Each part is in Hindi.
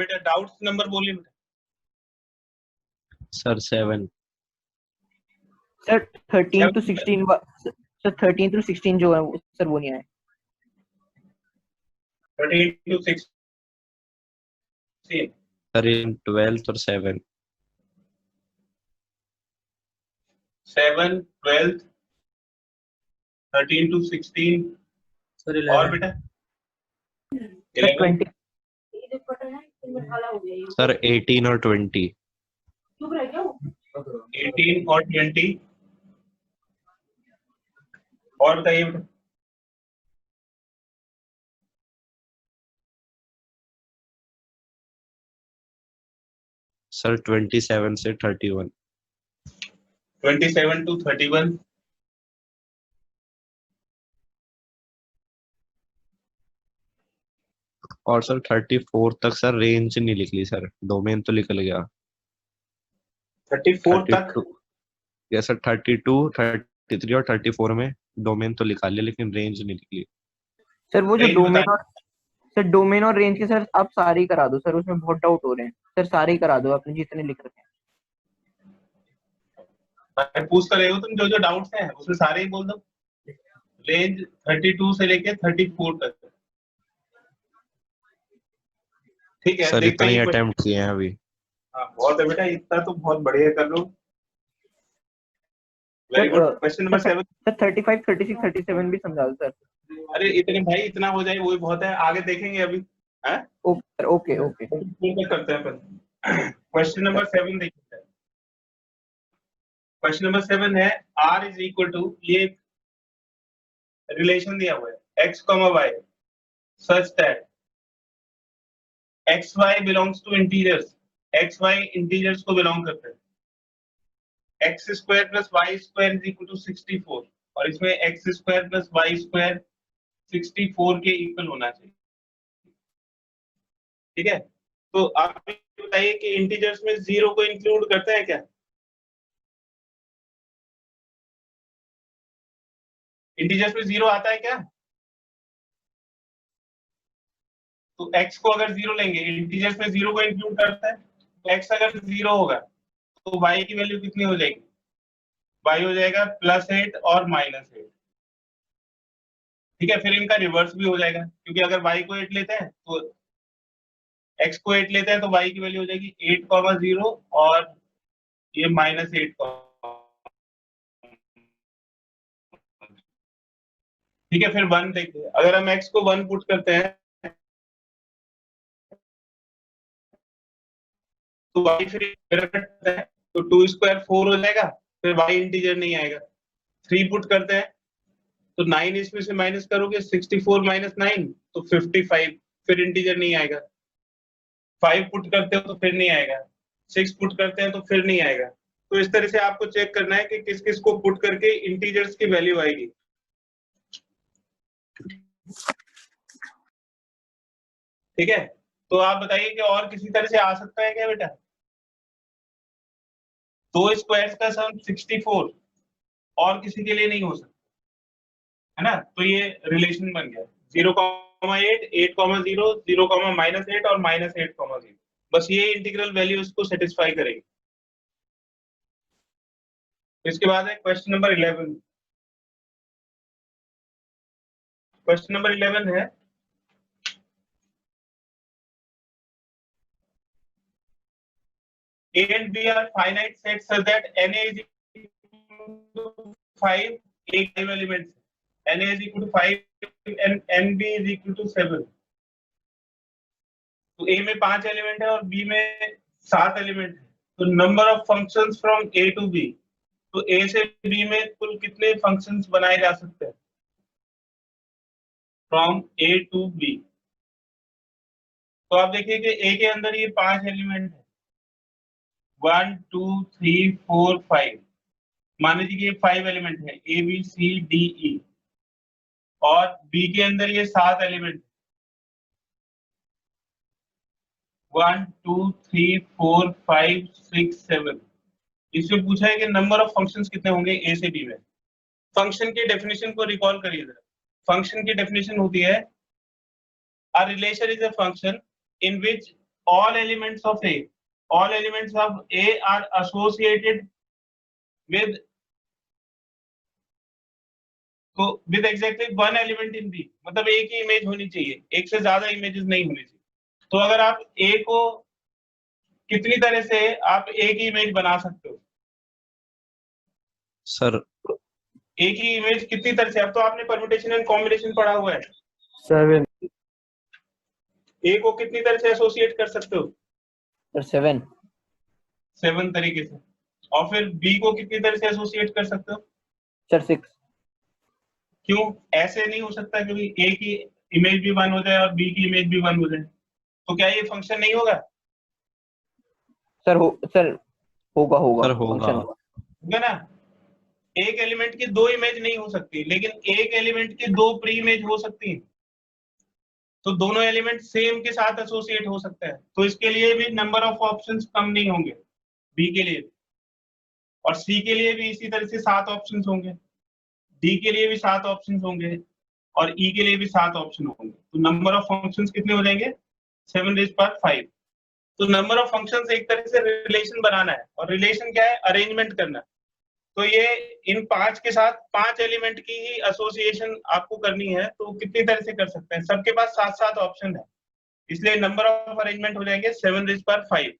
बेटा डाउट्स नंबर बोलिए बेटा। Sir 7। Sir 13 to 16 sir 13 to 16 जो है सर वो नहीं आया। 13 to 16 सर इन 12th और 7। 7 12 13 to 16 सर और 11 बेटा सर 20 सर 18 और 20। 18 और 20 और बताइए बेटा। सर 27 से 31। 27 to 31 और सर 34 तक सर रेंज नहीं निकली सर, डोमेन तो निकल गया। 34 तक 32 या सर 32 33 और 34 में डोमेन तो निकाल लिया लेकिन रेंज नहीं निकली। सर वो जो रेंज डोमेन बता और सर डोमेन और रेंज के सर आप सारे ही करा दो सर, उसमें बहुत डाउट हो रहे हैं सर, सारे ही करा दो आपने जितने लिख रखे हैं। मैं पूछ कर रहे हो तुम, जो जो डाउट्स हैं उसमें सारे ही बोल दो। रेंज 32 से लेके 34 तक, ठीक है। सर देखते इतना ही हैं अटेम्प्ट किए हैं अभी। हाँ बहुत है बेटा, इतना तो बहुत बढ़िया कर लो। Very good. Question number 7। Sir 35 36 37 भी समझा दो सर। अरे इतने भाई, इतना हो जाए वही बहुत है, आगे देखेंगे अभी। हैं ओके ओके करते हैं क्वेश्चन नंबर 7 देखते हैं। क्वेश्चन नंबर 7 है r इज इक्वल टू, ये रिलेशन दिया हुआ है x, y such that xy belongs to integers, xy integers को बिलोंग करते हैं। x square plus Y square is equal to 64 और इसमें x square plus Y square 64 के इक्वल होना चाहिए, ठीक है। तो आप बताइए कि इंटीजर्स में 0 को इंक्लूड करता है क्या? इंटीजर्स में 0 आता है क्या? तो x को अगर 0 लेंगे, इंटीजर्स में 0 को इंक्लूड करता है, तो x अगर 0 होगा तो y की वैल्यू कितनी हो जाएगी? y हो जाएगा +8 और -8, ठीक है। फिर इनका रिवर्स भी हो जाएगा, क्योंकि अगर y को 8 लेते हैं तो x को 8 लेते हैं तो y की वैल्यू हो जाएगी 8,0 और ये -8, ठीक है। फिर 1 देखिए, अगर हम x को 1 पुट करते हैं तो y फिर करते हैं तो 2 स्क्वायर 4 हो जाएगा, फिर y इंटीजर नहीं आएगा। 3 पुट करते हैं तो 9 इसमें से माइनस करोगे, 64 माइनस 9 तो 55, फिर इंटीजर नहीं आएगा। 5 पुट करते हो तो फिर नहीं आएगा, 6 पुट करते हैं तो फिर नहीं आएगा। तो इस तरह से आपको चेक करना है कि किस किस को पुट करके इंटीजर्स की वैल्यू आएगी, ठीक है। तो आप बताइए कि और किसी तरह से आ सकता है क्या बेटा? 2 स्क्वायर्स का सम 64 और किसी के लिए नहीं हो सकता, है ना। तो ये रिलेशन बन गया 0,8 8,0 0, -8 और -8,0। बस ये इंटीग्रल वैल्यू इसको सेटिस्फाई करेगी। इसके बाद है क्वेश्चन नंबर 11। क्वेश्चन नंबर 11 है A and B are finite sets such that Na is equal to 5, एक 5 elements, Na is equal to 5 and Nb is equal to 7। तो A में 5 एलिमेंट है और B में 7 एलिमेंट है। तो number of functions from A to B, तो A से B में कुल कितने फंक्शंस बनाए जा सकते हैं फ्रॉम A टू B? तो आप देखिए कि A के अंदर ये 5 एलिमेंट है, 1 2 3 4 5। मान लीजिए कि ये 5 एलिमेंट है A B C D E, और B के अंदर ये 7 एलिमेंट, 1 2 3 4 5 6 7। इससे पूछा है कि नंबर ऑफ फंक्शंस कितने होंगे A से B में। फंक्शन की डेफिनेशन को रिकॉल करिए जरा। फंक्शन की डेफिनेशन होती है, a relation is a function in which all elements of A are associated with exactly one element in B, मतलब एक ही इमेज होनी चाहिए, एक से ज्यादा इमेजेस नहीं होनी चाहिए। तो अगर आप A को कितनी तरह से आप एक ही इमेज बना सकते हो? सर एक ही इमेज कितनी तरह से? अब तो आपने परम्यूटेशन एंड कॉम्बिनेशन पढ़ा हुआ है। 7 A को कितनी तरह से एसोसिएट कर सकते हो? सर 7 तरीके से। और फिर B को कितनी तरह से एसोसिएट कर सकते हो? सर 6 क्यों? ऐसे नहीं हो सकता क्योंकि A की इमेज भी 1 हो जाए और B की इमेज भी 1 हो जाए, तो क्या ये फंक्शन नहीं होगा? सर होगा सर होगा। फंक्शन होगा। होगा ना? एक एलिमेंट की दो इमेज नहीं हो सकती, लेकिन एक एलिमेंट की दो प्री इमेज हो सकती है। तो दोनों एलिमेंट सेम के साथ एसोसिएट हो सकता है, तो इसके लिए भी नंबर ऑफ ऑप्शंस कम नहीं होंगे, बी के लिए। और सी के लिए भी इसी तरह से 7 ऑप्शंस होंगे, डी के लिए भी 7 ऑप्शंस होंगे, और ई के लिए भी 7 ऑप्शन होंगे। तो नंबर ऑफ फंक्शंस कितने हो जाएंगे? 7⁵। तो नंबर ऑफ फंक्शंस एक तरह से रिलेशन बनाना है, और रिलेशन क्या है? अरेंजमेंट करना है। तो ये इन 5 के साथ 5 एलिमेंट की ही एसोसिएशन आपको करनी है, तो कितनी तरह से कर सकते हैं? सबके पास 7-7 ऑप्शन है, इसलिए नंबर ऑफ अरेंजमेंट हो जाएंगे 7⁵।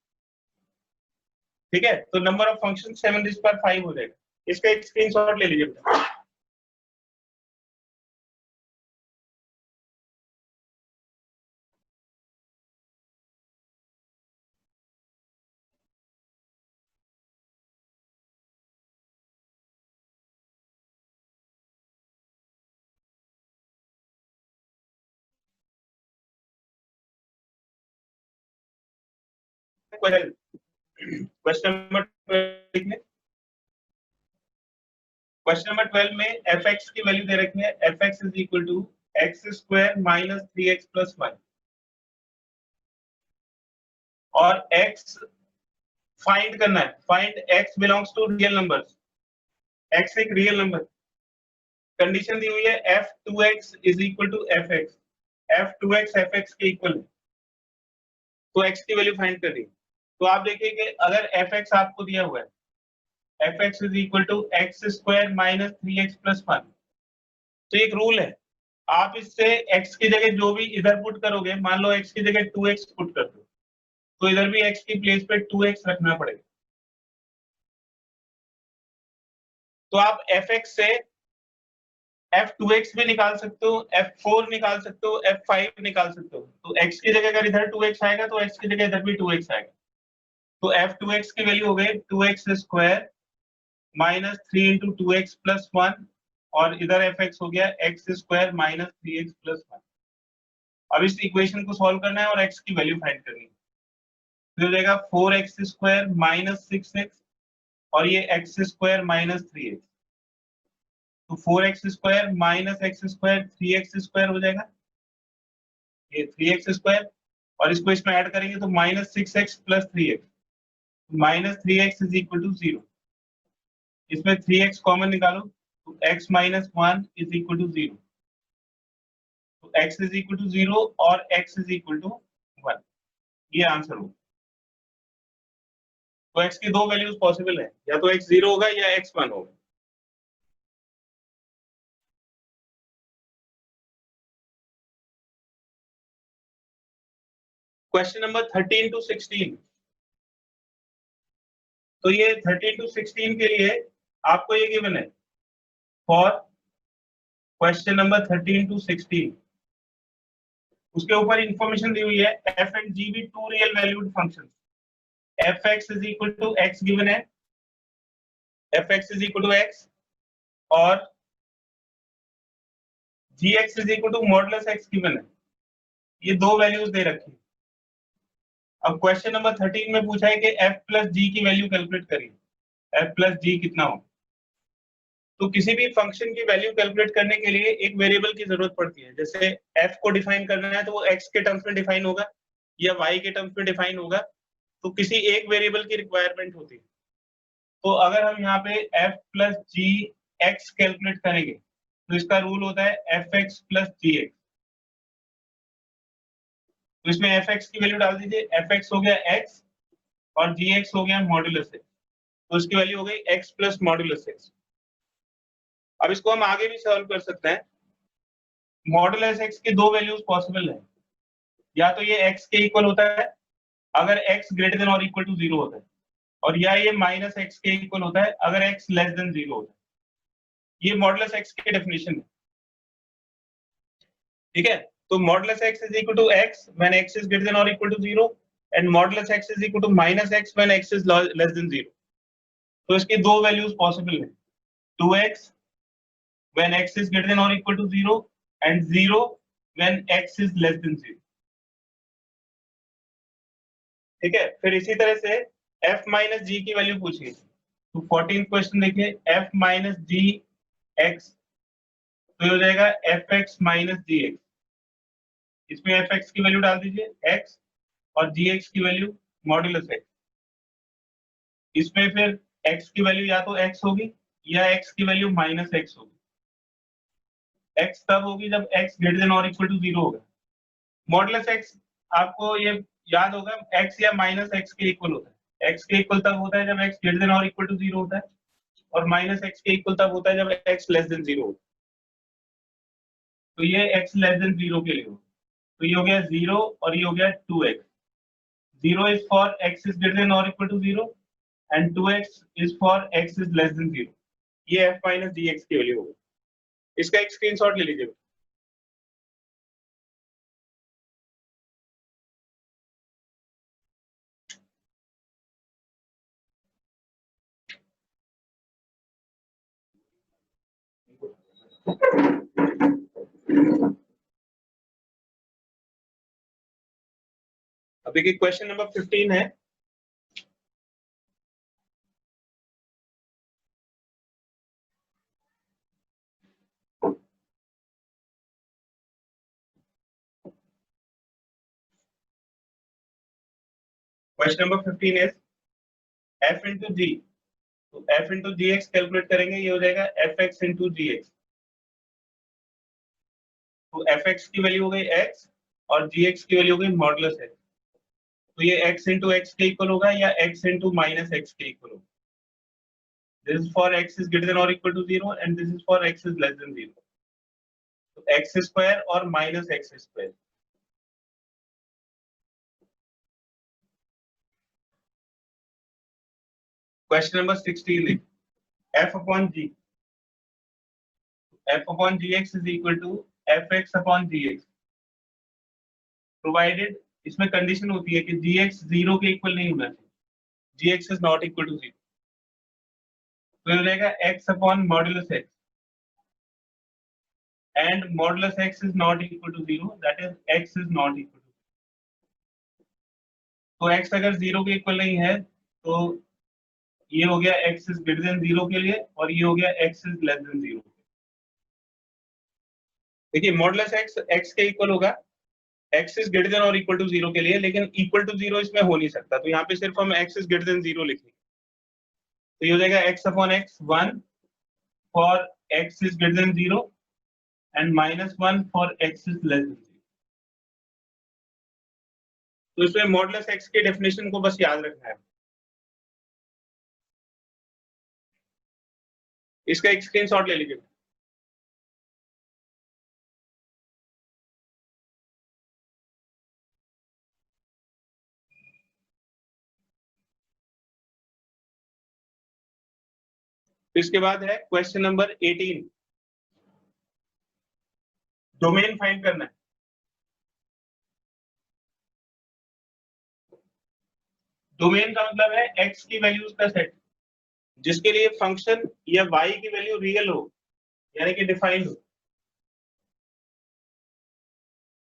ठीक है, तो नंबर ऑफ फंक्शन 7⁵ हो जाएगा। इसका एक स्क्रीनशॉट ले लीजिए बेटा। क्वेश्चन नंबर 12 लिखने। क्वेश्चन नंबर 12 में fx की वैल्यू दे रखी है, fx is equal to x² minus 3x plus 1, और x फाइंड करना है। Find x belongs to real numbers, x एक रियल नंबर। कंडीशन दी हुई है f2x is equal to fx, f2x fx के इक्वल है, तो x की वैल्यू फाइंड कर रही है। तो आप देखिए कि अगर fx आपको दिया हुआ है, fx is equal to x² minus 3x plus 1, तो एक रूल है, आप इससे x की जगह जो भी इधर पुट करोगे, मान लो x की जगह 2x पुट कर दो, तो इधर भी x की प्लेस पे 2x रखना पड़ेगा। तो आप fx से f2x भी निकाल सकते हो, f4 निकाल सकते हो, f5 निकाल सकते हो। तो x की जगह अगर इधर 2x आएगा तो x की जगह इधर भी 2x आएगा। तो f2x की वैल्यू हो गई 2x² minus 3 into 2x plus 1, और इधर fx हो गया x² माइनस 3x प्लस 1। अब इस इक्वेशन को सॉल्व करना है और x की वैल्यू फाइंड करनी है। तो हो जाएगा 4x² माइनस 6x, और ये x² माइनस 3x, तो 4x² माइनस x² 3x² हो जाएगा, ये 3x², और इसको इसमें ऐड करेंगे तो minus 6x plus 3x, minus 3x is equal to 0। इसमें 3x कॉमन निकालो तो x minus 1 is equal to 0, तो x इज इक्वल टू 0 और x इज इक्वल टू 1, ये आंसर होगा। तो x की दो वैल्यूज पॉसिबल है, या तो x 0 होगा या x 1 होगा। Question number 13 to 16। तो ये 13 टू 16 के लिए आपको ये गिवन है, फॉर क्वेश्चन नंबर 13 टू 16, उसके ऊपर इंफॉर्मेशन दी हुई है f एंड g भी two real valued functions, fx is equal to x given है, fx is equal to x, और gx is equal to modulus x given है। ये दो वैल्यूज दे रखी है। अब क्वेश्चन नंबर 13 में पूछा है कि f प्लस जी की वैल्यू कैलकुलेट करिए, f प्लस जी कितना हो। तो किसी भी फंक्शन की वैल्यू कैलकुलेट करने के लिए एक वेरिएबल की जरूरत पड़ती है। जैसे f को डिफाइन करना है तो वो x के टर्म्स में डिफाइन होगा या y के टर्म्स में डिफाइन होगा, तो किसी एक वेरिएबल की रिक्वायरमेंट होती है। तो अगर हम यहाँ पे f प्लस जी एक्स कैलकुलेट करेंगे तो इसका रूल होता है fx प्लस जी एक्स। तो इसमें एफ एक्स की वैल्यू डाल दीजिए, एफ एक्स हो गया एक्स और जी एक्स हो गया मॉड्यूलस एक्स, तो इसकी वैल्यू हो गई एक्स प्लस मॉड्यूलस एक्स। अब इसको हम आगे भी सॉल्व कर सकते हैं। मॉड्यूलस एक्स की दो वैल्यूज पॉसिबल है, या तो ये एक्स के इक्वल होता है अगर एक्स ग्रेटर देन और इक्वल टू 0 होता है, और या ये माइनस एक्स के इक्वल होता है अगर एक्स लेस देन 0 होता है। ये मॉडुलस एक्स की डेफिनेशन है, ठीक है। तो modulus x is equal to x when x is greater than और equal to 0 and modulus x is equal to minus x when x is less than 0। तो इसकी दो वैल्यूज पॉसिबल है, 2x when x is greater than or equal to 0 and 0 when x is less than 0, ठीक है। फिर इसी तरह से f माइनस जी की वैल्यू पूछिए, तो 14th क्वेश्चन देखिए, f माइनस जी एक्स, तो ये हो जाएगा एफ एक्स माइनस जी एक्स। इसमें एफ एक्स की वैल्यू डाल दीजिए x और जी एक्स की वैल्यू मॉड्यूलस x। इसमें फिर x की वैल्यू या तो x होगी या x की वैल्यू माइनस x होगी। x तब होगी जब x ग्रेटर देन और इक्वल टू 0 होगा। मॉडुलस x आपको ये याद होगा x या माइनस x के इक्वल होता है। x के इक्वल तब होता है जब x ग्रेटर देन और इक्वल टू 0 होता है, और माइनस x के इक्वल तब होता है जब x लेस देन 0 होता है। तो ये x लेस देन 0 के लिए हो, तो ये हो गया 0 और ये हो गया 2x। 0 is for x is greater than or equal to 0 and 2x is for x is less than 0। ये f माइनस जी एक्स की वैल्यू होगी। इसका एक स्क्रीनशॉट ले लीजिए। अब देखिए क्वेश्चन नंबर 15 है, क्वेश्चन नंबर 15 है f इंटू जी। तो f इंटू जी एक्स कैलकुलेट करेंगे, ये हो जाएगा एफ एक्स इंटू जी एक्स। तो एफ एक्स की वैल्यू हो गई x और जी एक्स की वैल्यू हो गई मॉडुलस x। तो ये x इंटू एक्स के इक्वल होगा या x इंटू माइनस एक्स के इक्वल होगा। This is for x is greater than और equal to 0 and this is for x is less than 0। तो एक्स स्क्वायर और minus x square. Question number 16 f upon g, f upon g x is equal to f x upon g x, provided इसमें कंडीशन होती है कि जी एक्स 0 के इक्वल नहीं होना चाहिए, g x is not equal to 0। तो हो जाएगा x अपॉन modulus x and modulus x is not equal to 0, that is x is not equal to 0। तो x अगर 0 के इक्वल नहीं है तो ये हो गया x is greater than 0 के लिए, और ये हो गया x is less than 0। देखिए मॉडुलस x x के इक्वल होगा x is greater than और इक्वल टू 0 के लिए, लेकिन इक्वल टू 0 इसमें हो नहीं सकता, तो यहाँ पे सिर्फ हम x is greater than 0 लिखेंगे। तो ये हो जाएगा x upon x 1 for x is greater than 0 and minus 1 for x is less than 0। तो इसमें मॉडुलस x के डेफिनेशन को बस याद रखना है। इसका एक स्क्रीनशॉट ले लीजिए। इसके बाद है क्वेश्चन नंबर 18, डोमेन फाइंड करना है। डोमेन का मतलब है x की वैल्यूज का सेट जिसके लिए फंक्शन या y की वैल्यू रियल हो, यानी कि डिफाइंड हो।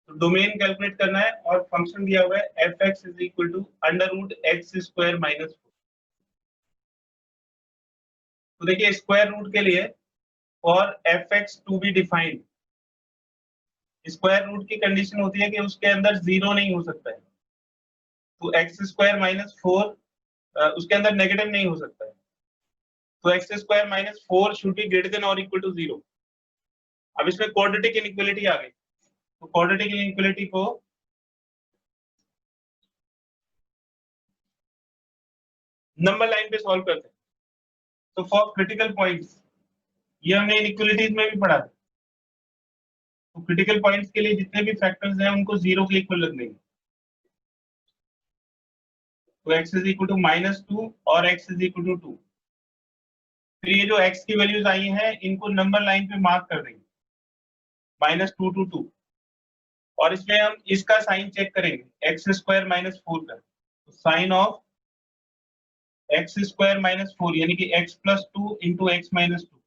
तो डोमेन कैलकुलेट करना है और फंक्शन दिया हुआ है f x is equal to under root x square minus 4। तो देखिए स्क्वायर रूट के लिए for f x to be defined, square root की कंडीशन होती है कि उसके अंदर 0 नहीं हो सकता है। तो एक्स स्क्वायर माइनस 4 उसके अंदर नेगेटिव नहीं हो सकता है। तो x square minus 4 should be greater than और इक्वल टू 0। अब इसमें क्वाड्रेटिक इनइक्वालिटी आ गई, तो क्वाड्रेटिक इनइक्वालिटी को नंबर लाइन पे सॉल्व करते हैं। तो फॉर क्रिटिकल पॉइंट्स, ये हमने इनइक्वालिटीज में भी पढ़ा था। तो क्रिटिकल पॉइंट्स के लिए जितने भी फैक्टर्स हैं उनको जीरो के इक्वल रख देंगे। तो x इज इक्वल टू -2 और x इज इक्वल टू 2। फिर ये जो x की वैल्यूज आई हैं इनको नंबर लाइन पे मार्क कर देंगे, -2 to 2। और इसमें हम इसका साइन चेक करेंगे, x² - 4 का। तो साइन ऑफ x² - 4 यानी कि x + 2 इंटू x - 2।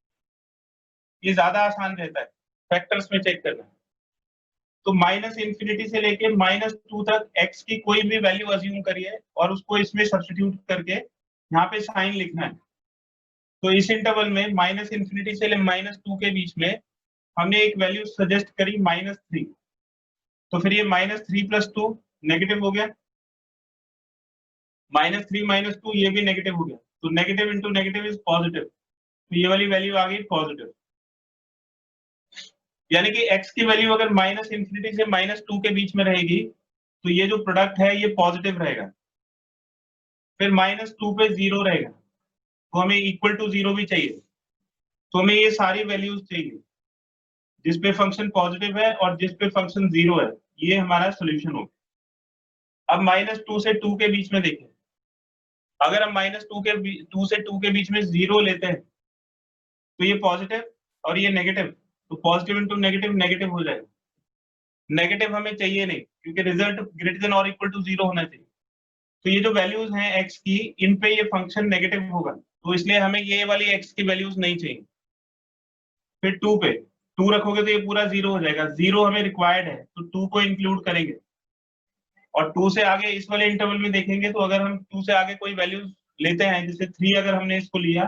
ये ज्यादा आसान रहता है फैक्टर्स में चेक करना। तो -∞ से लेके -2 तक x की कोई भी वैल्यू अज्यूम करिए और उसको इसमें सब्स्टिट्यूट करके यहाँ पे साइन लिखना है। तो इस इंटरवल में -∞ से ले -2 के बीच में हमने एक वैल्यू सजेस्ट करी -3। तो फिर ये -3 + 2 नेगेटिव हो गया, -3 - 2 ये भी नेगेटिव हो गया। तो negative into negative is positive, तो ये वाली वैल्यू आ गई पॉजिटिव। यानी कि x की वैल्यू अगर -∞ से -2 के बीच में रहेगी तो ये जो प्रोडक्ट है ये पॉजिटिव रहेगा। फिर -2 पे 0 रहेगा, तो हमें इक्वल टू 0 भी चाहिए। तो हमें ये सारी वैल्यूज चाहिए जिस पे फंक्शन पॉजिटिव है और जिस पे फंक्शन 0 है। ये हमारा सोल्यूशन होगा। अब -2 से 2 के बीच में देखें, अगर हम -2 से 2 के बीच में 0 लेते हैं तो ये पॉजिटिव और ये नेगेटिव, तो पॉजिटिव इंटू नेगेटिव नेगेटिव हो जाएगा। नेगेटिव हमें चाहिए नहीं क्योंकि रिजल्ट ग्रेटर देन और इक्वल टू 0 होना चाहिए। तो ये जो वैल्यूज हैं x की, इन पे ये फंक्शन नेगेटिव होगा, तो इसलिए हमें ये वाली x की वैल्यूज नहीं चाहिए। फिर 2 पे 2 रखोगे तो ये पूरा 0 हो जाएगा, 0 हमें रिक्वायर्ड है तो 2 को इंक्लूड करेंगे। और 2 से आगे इस वाले इंटरवल में देखेंगे तो अगर हम 2 से आगे कोई वैल्यूज लेते हैं, जैसे 3 अगर हमने इसको लिया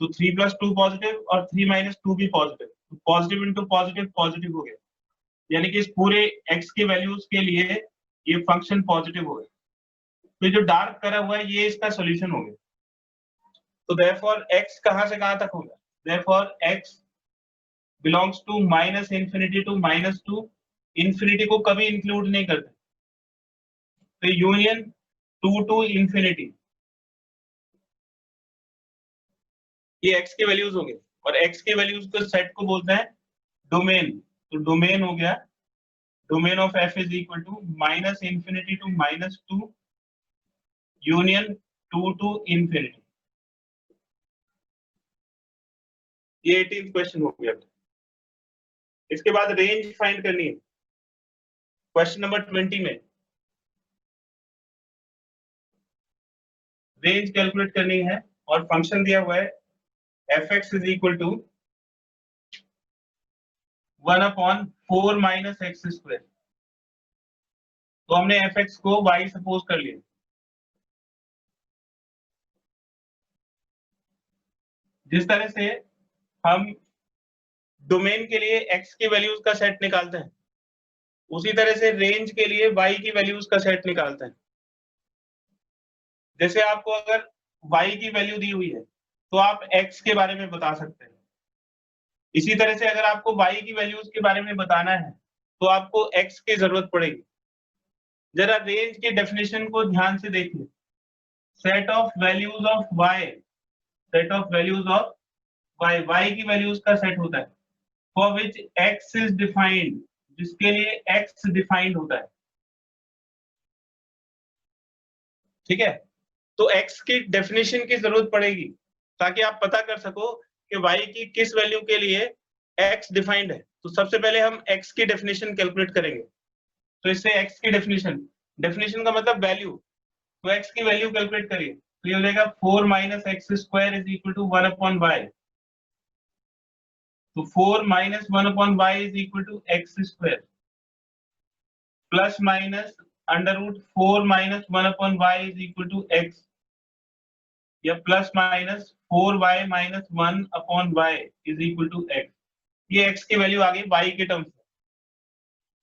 तो 3 + 2 पॉजिटिव और 3 - 2 भी पॉजिटिव, तो पॉजिटिव इंटू पॉजिटिव पॉजिटिव हो गया। यानी कि इस पूरे x की वैल्यूज के लिए ये फंक्शन पॉजिटिव हो गया। तो जो डार्क करा हुआ है ये इसका सॉल्यूशन हो गया। तो देयरफॉर x कहां से कहां तक होगा, therefore x belongs to -∞ to -2। Infinity को कभी इंक्लूड नहीं करते, तो यूनियन 2 टू इंफिनिटी, ये x की वैल्यूज होंगे। और x की वैल्यूज को सेट को बोलते हैं डोमेन। तो डोमेन हो गया, domain of f is equal to -∞ to -2 union 2 to infinity. ये 18th क्वेश्चन हो गया। इसके बाद रेंज फाइंड करनी है क्वेश्चन नंबर 20 में। रेंज कैलकुलेट करनी है और फंक्शन दिया हुआ है f(x) is equal to 1/4 - x²। तो हमने f(x) को y सपोज कर लिया। जिस तरह से हम डोमेन के लिए x की वैल्यूज का सेट निकालते हैं, उसी तरह से रेंज के लिए y की वैल्यूज का सेट निकालते हैं। जैसे आपको अगर y की वैल्यू दी हुई है तो आप x के बारे में बता सकते हैं। इसी तरह से अगर आपको y की वैल्यूज के बारे में बताना है तो आपको x की जरूरत पड़ेगी। जरा रेंज की डेफिनेशन को ध्यान से देखिए। Set of values of y, set of values of y की वैल्यूज का सेट होता है for which x is defined, जिसके लिए x डिफाइंड होता है। ठीक है, तो x की डेफिनेशन की जरूरत पड़ेगी ताकि आप पता कर सको कि y की किस वैल्यू के लिए x डिफाइंड है। तो सबसे पहले हम x की डेफिनेशन कैलकुलेट करेंगे। तो इससे x की डेफिनेशन, डेफिनेशन का मतलब वैल्यू, तो x की वैल्यू कैलकुलेट करिए। तो ये हो जाएगा 4 - x² is equal to 1/y। तो 4 - 1/y is equal to x² plus minus √4 - 1/y is equal to x, या plus minus 4y - 1/y is equal to x। ये x की वैल्यू आ गई y के टर्म्स में।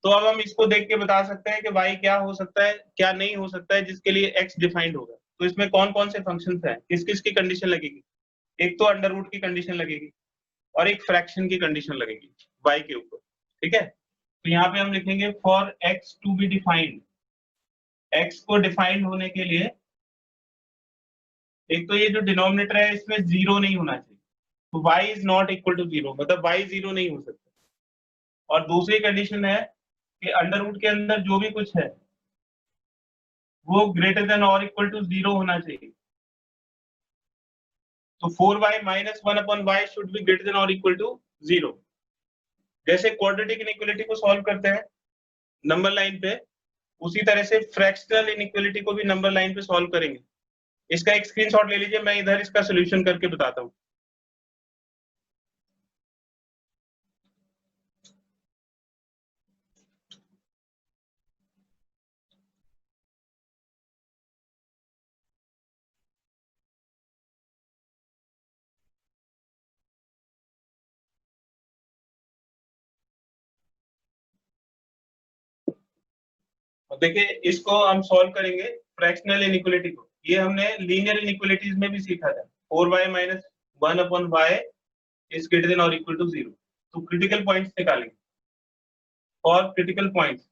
तो अब हम इसको देख के बता सकते हैं कि y क्या हो सकता है क्या नहीं हो सकता है जिसके लिए x डिफाइंड होगा। तो इसमें कौन कौन से फंक्शंस हैं, किस किस की कंडीशन लगेगी। एक तो अंडर रूट की कंडीशन लगेगी और एक फ्रैक्शन की कंडीशन लगेगी y के ऊपर। ठीक है, तो यहाँ पे हम लिखेंगे for x to be defined, x को डिफाइंड होने के लिए एक तो ये जो डिनोमिनेटर है इसमें जीरो नहीं होना चाहिए, तो y is not equal to zero, मतलब y जीरो नहीं हो सकता। और दूसरी कंडीशन है कि अंडर रूट के अंदर जो भी कुछ है वो ग्रेटर देन और इक्वल टू जीरो होना चाहिए। तो 4y minus 1/y should be greater than और इक्वल टू जीरो। जैसे क्वाड्रेटिक इनइक्वालिटी को सॉल्व करते हैं नंबर लाइन पे, उसी तरह से फ्रैक्शनल इनइक्वालिटी को भी नंबर लाइन पे सॉल्व करेंगे। इसका एक स्क्रीनशॉट ले लीजिए, मैं इधर इसका सोल्यूशन करके बताता हूँ। और देखिए इसको हम सॉल्व करेंगे फ्रैक्शनल इनइक्वालिटी को। ये हमने लीनियर इनइक्वालिटीज में भी सीखा था, 4y minus 1/y is greater than और इक्वल टू जीरो। तो क्रिटिकल पॉइंट्स निकालेंगे। और critical points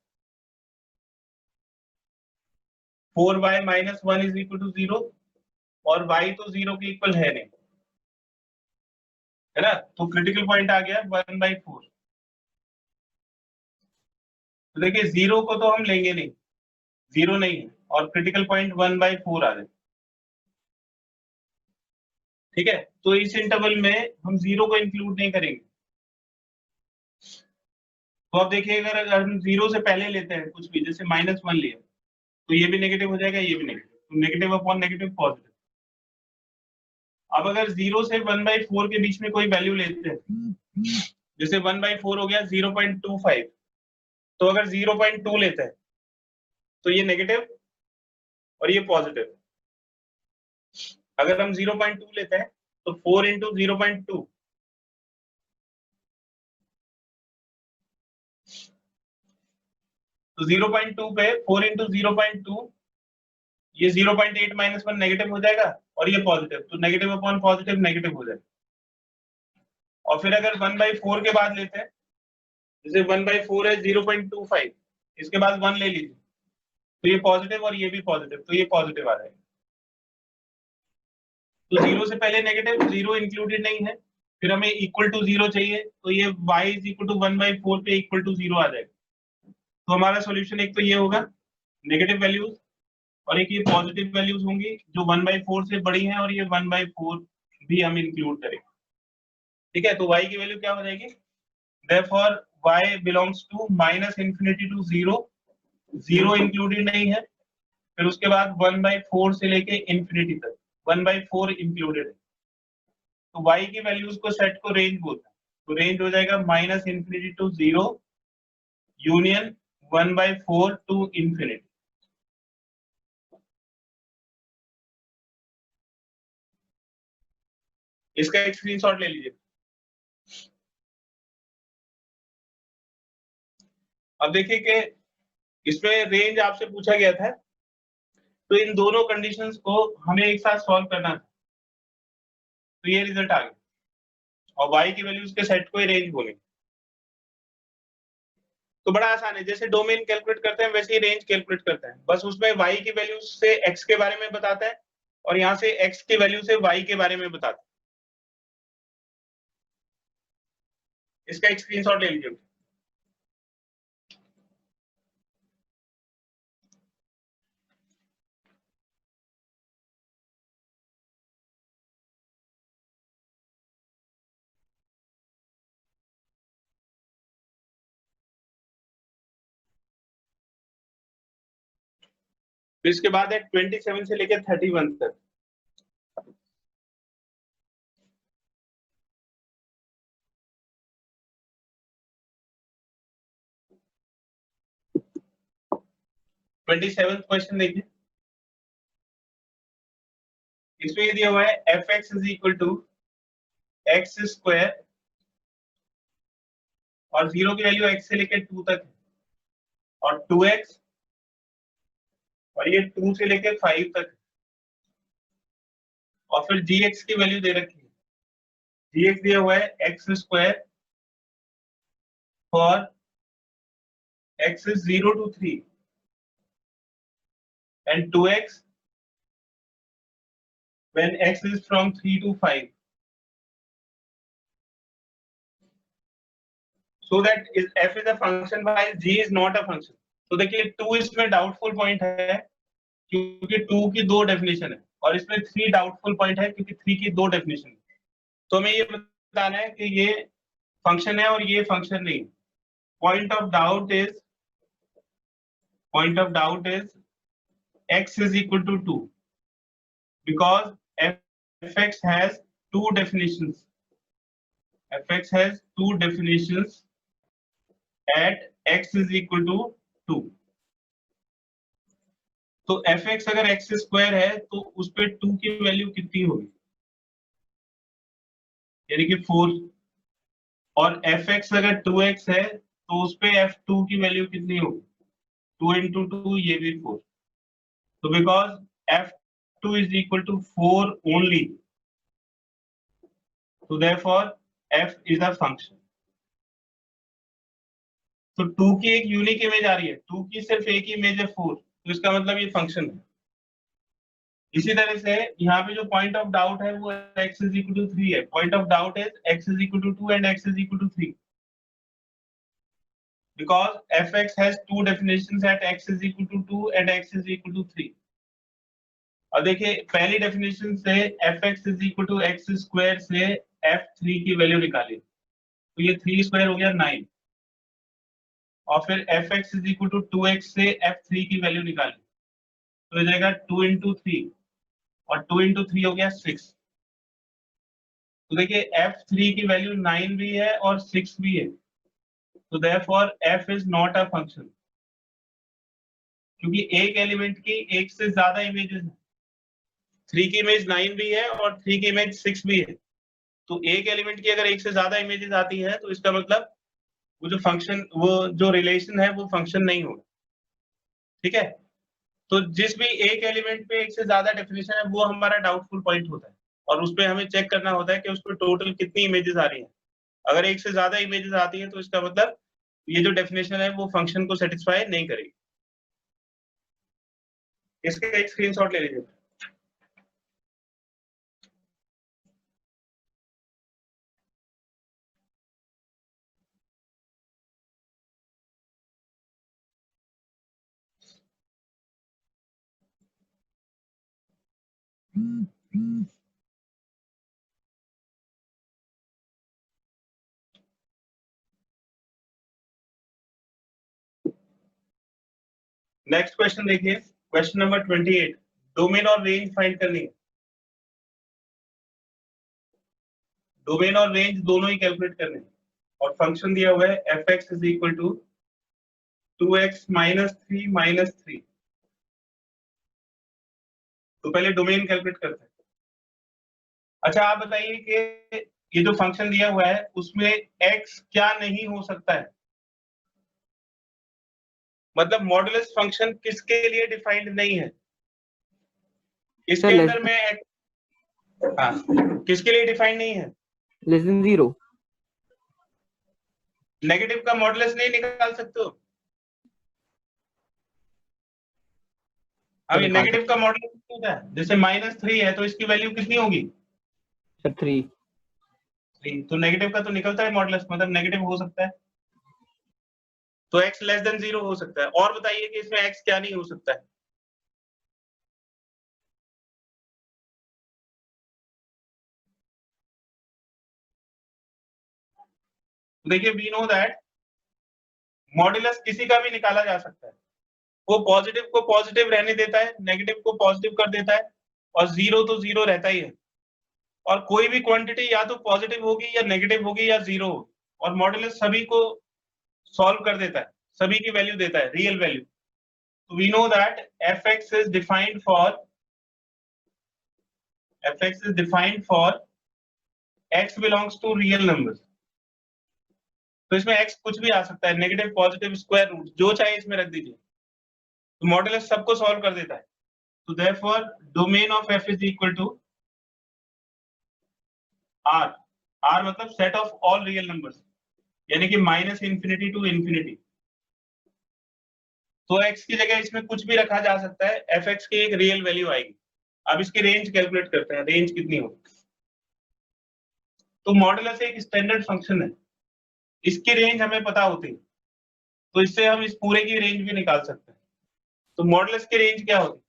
4y minus 1 is equal to zero, और y तो जीरो के इक्वल है नहीं, है ना। तो क्रिटिकल पॉइंट आ गया 1/4। तो देखिए जीरो को तो हम लेंगे नहीं, जीरो नहीं है, और क्रिटिकल पॉइंट 1/4 आ जाए। ठीक है, तो इस इंटरवल में हम जीरो को इंक्लूड नहीं करेंगे। तो अब देखिए अगर हम जीरो से पहले लेते हैं कुछ भी, जैसे -1 लिया, तो ये भी नेगेटिव हो जाएगा, ये भी नेगेटिव, तो नेगेटिव अपॉन नेगेटिव पॉजिटिव। अब अगर जीरो से 1/4 के बीच में कोई वैल्यू लेते हैं, जैसे 1/4 हो गया 0.25, तो अगर 0.2 लेते हैं तो ये नेगेटिव और ये पॉजिटिव। अगर हम 0.2 लेते हैं तो 4 इंटू 0.2, तो 0.2 पे 4 इंटू 0.2, ये 0.8 माइनस 1 नेगेटिव हो जाएगा, और ये पॉजिटिव, तो नेगेटिव अपॉन पॉजिटिव नेगेटिव हो जाएगा। और फिर अगर 1/4 के बाद लेते हैं, जैसे 1/4 है 0.25, इसके बाद 1 ले लीजिए, तो ये पॉजिटिव और ये भी पॉजिटिव, तो ये पॉजिटिव आ जाएगा। तो जीरो से पहले नेगेटिव, जीरो इंक्लूडेड नहीं है, फिर हमें इक्वल टू जीरो चाहिए, तो ये y इज इक्वल टू 1/4 पे इक्वल टू जीरो आ जाएगा। तो हमारा सॉल्यूशन एक तो ये होगा नेगेटिव वैल्यूज, और एक ये पॉजिटिव वैल्यूज होंगी जो 1/4 से बड़ी हैं, और ये 1/4 भी हम इंक्लूड करेंगे। ठीक है, तो y की वैल्यू क्या हो जाएगी, therefore y belongs to -infinity to 0, zero included नहीं है, फिर उसके बाद 1/4 से लेके इंफिनिटी तक 1/4 इंक्लूडेड है। तो y की वैल्यूज को सेट को रेंज बोलते हैं, तो रेंज हो जाएगा -infinity to 0 union 1/4 to infinity. इसका एक स्क्रीनशॉट ले लीजिए। अब देखिए कि इसमें रेंज आपसे पूछा गया था, तो इन दोनों कंडीशंस को हमें एक साथ सॉल्व करना था, तो ये रिजल्ट आ गया, और y की वैल्यूज के सेट को ही रेंज बोलेंगे। तो बड़ा आसान है, जैसे डोमेन कैलकुलेट करते हैं वैसे ही रेंज कैलकुलेट करते हैं, बस उसमें y की वैल्यू से x के बारे में बताता है, और यहाँ से x की वैल्यू से y के बारे में बताता है। इसका एक स्क्रीनशॉट ले लीजिए। फिर इसके बाद है 27 से लेकर 31 तक। क्वेश्चन देखिए, इसमें ये दिया हुआ है f(x) is equal to x square, और जीरो की वैल्यू x से लेकर 2 तक है, और 2x, और ये 2 से लेकर 5 तक है, और फिर gx की वैल्यू दे रखी है, gx दिया हुआ है x square for x is 0 to 3 and 2x when x is from 3 to 5, so that is f is a function while g is not a function. तो देखिए 2 इसमें डाउटफुल पॉइंट है क्योंकि 2 की दो डेफिनेशन है और इसमें 3 डाउटफुल पॉइंट है क्योंकि 3 की दो डेफिनेशन है. तो हमें ये बताना है कि ये फंक्शन है और ये फंक्शन नहीं. Point of doubt is x is equal to 2 because fx has two definitions. fx has two definitions at x is equal to 2. तो fx अगर x स्क्वायर है तो उस पे 2 की वैल्यू कितनी होगी, यानी कि 4. और fx अगर 2x है तो उस पे f2 की वैल्यू कितनी होगी, 2 into 2 ये भी 4. तो because f2 is equal to 4 only, so therefore f is a function. तो 2 की एक यूनिक इमेज आ रही है, 2 की सिर्फ एक ही इमेज है 4, तो इसका मतलब ये फंक्शन है. इसी तरह से यहाँ पे जो पॉइंट ऑफ डाउट है वो x is equal to 3 है. Point of doubt is x is equal to 2 and x is equal to 3 because fx has two definitions at x is equal to 2 and x is equal to 3. और देखिए पहली डेफिनेशन से fx is equal to x square से f3 की वैल्यू निकाली, तो ये 3 स्क्वायर हो गया 9. और फिर fx is equal to 2x से f3 की वैल्यू निकाली, तो हो जाएगा 2 into 3 और 2 into 3 हो गया 6. तो देखिए f3 की वैल्यू 9 भी है और 6 भी है, तो therefore f is not a function, क्योंकि एक एलिमेंट की एक से ज्यादा इमेजेस है. 3 की इमेज 9 भी है और 3 की इमेज 6 भी है. तो एक एलिमेंट की अगर एक से ज्यादा इमेजेस आती है तो इसका मतलब वो जो फंक्शन, वो जो रिलेशन है वो फंक्शन नहीं होगा. ठीक है, तो जिस भी एक एलिमेंट पे एक से ज्यादा डेफिनेशन है वो हमारा डाउटफुल पॉइंट होता है और उस पे हमें चेक करना होता है कि उस पे टोटल कितनी इमेजेस आ रही हैं. अगर एक से ज्यादा इमेजेस आती हैं तो इसका मतलब ये जो डेफिनेशन है वो फंक्शन को सेटिस्फाई नहीं करेगी. इसका एक स्क्रीनशॉट ले लीजिए. नेक्स्ट क्वेश्चन देखिए, क्वेश्चन नंबर 28. डोमेन और रेंज फाइंड करनी है. डोमेन और रेंज दोनों ही कैलकुलेट करने हैं और फंक्शन दिया हुआ है fx is equal to 2x minus 3 minus 3. तो पहले डोमेन कैलकुलेट करते हैं. अच्छा आप बताइए कि ये जो फंक्शन दिया हुआ है उसमें x क्या नहीं हो सकता है, मतलब मॉडुलस फंक्शन किसके लिए डिफाइंड नहीं है. इसके अंदर में किसके लिए डिफाइंड नहीं है, लेस देन 0. नेगेटिव का मॉडुलस नहीं निकाल सकते हो. अभी नेगेटिव का मॉडुलस कितना होता है, जैसे -3 है तो इसकी वैल्यू कितनी होगी, 3. तो नेगेटिव का तो निकलता है मॉडुलस, मतलब नेगेटिव हो सकता है. तो x लेस देन 0 हो सकता है. और बताइए कि इसमें x क्या नहीं हो सकता है. देखिए वी नो दैट मॉडुलस किसी का भी निकाला जा सकता है. वो पॉजिटिव को पॉजिटिव रहने देता है, नेगेटिव को पॉजिटिव कर देता है और 0 तो 0 रहता ही है. और कोई भी क्वांटिटी या तो पॉजिटिव होगी या नेगेटिव होगी या 0 होगी, और मॉडुलस सभी को सॉल्व कर देता है, सभी की वैल्यू देता है, रियल वैल्यू. तो we know that fx is defined for x belongs to real numbers. तो इसमें x कुछ भी आ सकता है, नेगेटिव, पॉजिटिव, स्क्वायर रूट, जो चाहे इसमें रख दीजिए. तो मॉडुलस सबको सॉल्व कर देता है. तो therefore domain of f is equal to r. r मतलब set of all real numbers, यानी कि -∞ to ∞. तो x की जगह इसमें कुछ भी रखा जा सकता है, fx की एक रियल वैल्यू आएगी. अब इसकी रेंज कैलकुलेट करते हैं, रेंज कितनी होगी। तो मॉडुलस एक स्टैंडर्ड फंक्शन है, इसकी रेंज हमें पता होती है, तो इससे हम इस पूरे की रेंज भी निकाल सकते हैं। तो मॉडुलस की रेंज क्या होती है?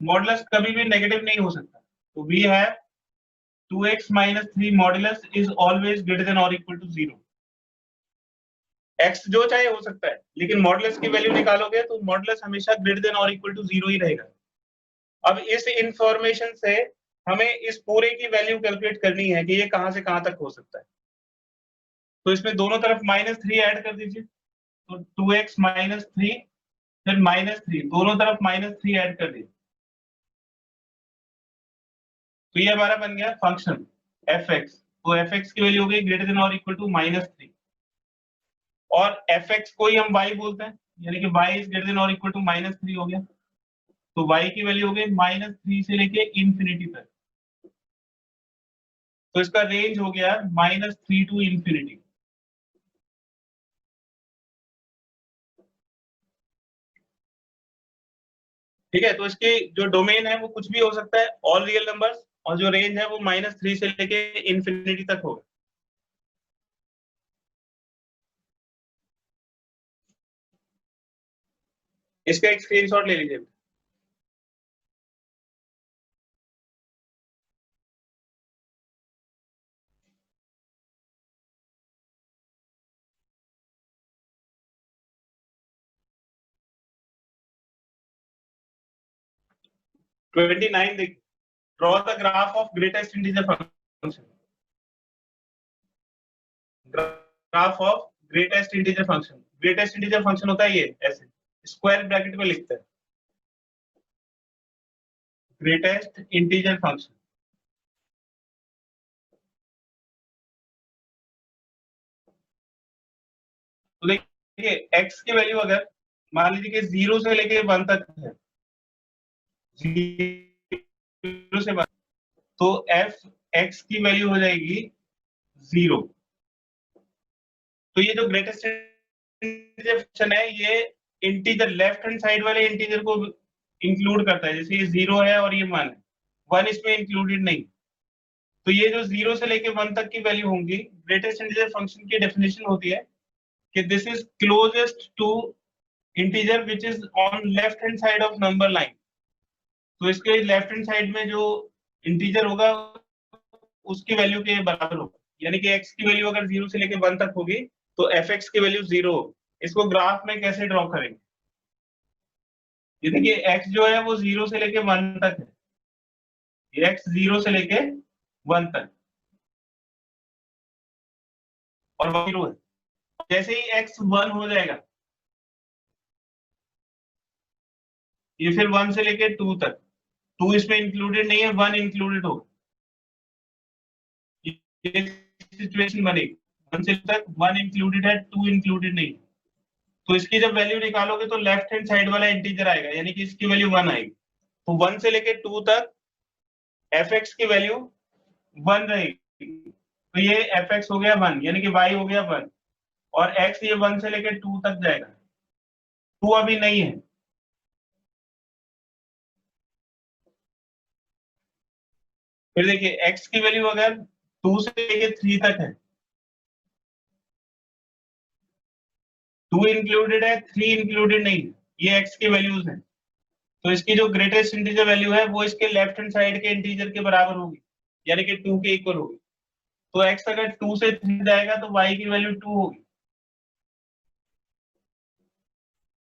मॉडुलस कभी भी नेगेटिव नहीं हो सकता। तो we have 2x minus 3 modulus is always greater than और इक्वल टू 0। x जो चाहे हो सकता है, लेकिन मॉडुलस की वैल्यू निकालोगे तो मॉडुलस हमेशा ग्रेटर देन और इक्वल टू 0 ही रहेगा। अब इस इंफॉर्मेशन से हमें इस पूरे की वैल्यू कैलकुलेट करनी है कि ये कहां से कहां तक हो सकता है। तो इसमें दोनों तरफ -3 ऐड कर दीजिए, तो 2x minus 3 फिर -3, दोनों तरफ -3 ऐड कर दिए, तो ये हमारा बन गया फंक्शन fx। तो fx की वैल्यू हो गई ग्रेटर देन और इक्वल टू -3, और fx को ही हम y बोलते हैं, यानी कि y इज ग्रेटर देन और इक्वल टू -3 हो गया। तो y की वैल्यू हो गई -3 से लेके इंफिनिटी तक। तो इसका रेंज हो गया -3 टू इंफिनिटी। ठीक है, तो इसकी जो डोमेन है वो कुछ भी हो सकता है, ऑल रियल नंबर्स, और जो रेंज है वो -3 से लेके इंफिनिटी तक होगा। इसका एक स्क्रीनशॉट ले लीजिए। Twenty nine, draw the graph of greatest integer function. Graph of greatest integer function, greatest integer function होता है ये ऐसे स्क्वायर ब्रैकेट में लिखते हैं, ग्रेटेस्ट इंटीजर फंक्शन। तो देखिए x की वैल्यू अगर मान लीजिए कि 0 से लेके 1 तक है, 0 से 1, तो f x की वैल्यू हो जाएगी 0। तो ये जो ग्रेटेस्ट इंटीजर फंक्शन है ये इंटीजर लेफ्ट हैंड साइड वाले इंटीजर को इंक्लूड करता है, जैसे ये 0 है और ये 1 है, 1 इसमें इंक्लूडेड नहीं। तो ये जो 0 से लेके 1 तक की वैल्यू होंगी, ग्रेटेस्ट इंटीजर फंक्शन की डेफिनेशन होती है कि this is closest to integer which is on left hand side of number line. तो इसके लेफ्ट हैंड साइड में जो इंटीजर होगा उसकी वैल्यू के बराबर होगा, यानी कि x की वैल्यू अगर 0 से लेके 1 तक होगी तो fx की वैल्यू 0 होगी। इसको ग्राफ में कैसे ड्रॉ करेंगे? ये देखिए x जो है वो 0 से लेके 1 तक है, ये x 0 से लेके 1 तक, और 0 है। जैसे ही x 1 हो जाएगा, ये फिर 1 से लेके 2 तक, 2 इसमें इंक्लूडेड नहीं है, 1 इंक्लूडेड होगा, ये सिचुएशन बनेगी। 1 से तक 1 इंक्लूडेड है, 2 इंक्लूडेड नहीं। तो इसकी जब वैल्यू निकालोगे तो लेफ्ट हैंड साइड वाला इंटीजर आएगा, यानी कि इसकी वैल्यू 1 आएगी। तो 1 से लेके 2 तक fx की वैल्यू 1 रहेगी, तो ये fx हो गया 1, यानी कि y हो गया 1, और x ये 1 से लेके 2 तक जाएगा, 2 अभी नहीं है। फिर देखिए x की वैल्यू अगर 2 से लेके 3 तक है, 2 इंक्लूडेड है, 3 इंक्लूडेड नहीं, ये x की वैल्यूज हैं। तो इसकी जो ग्रेटेस्ट इंटीजर वैल्यू है वो इसके लेफ्ट हैंड साइड के इंटीजर के बराबर होगी, यानी कि 2 के इक्वल होगी। तो x अगर 2 से 3 जाएगा तो y की वैल्यू 2 होगी।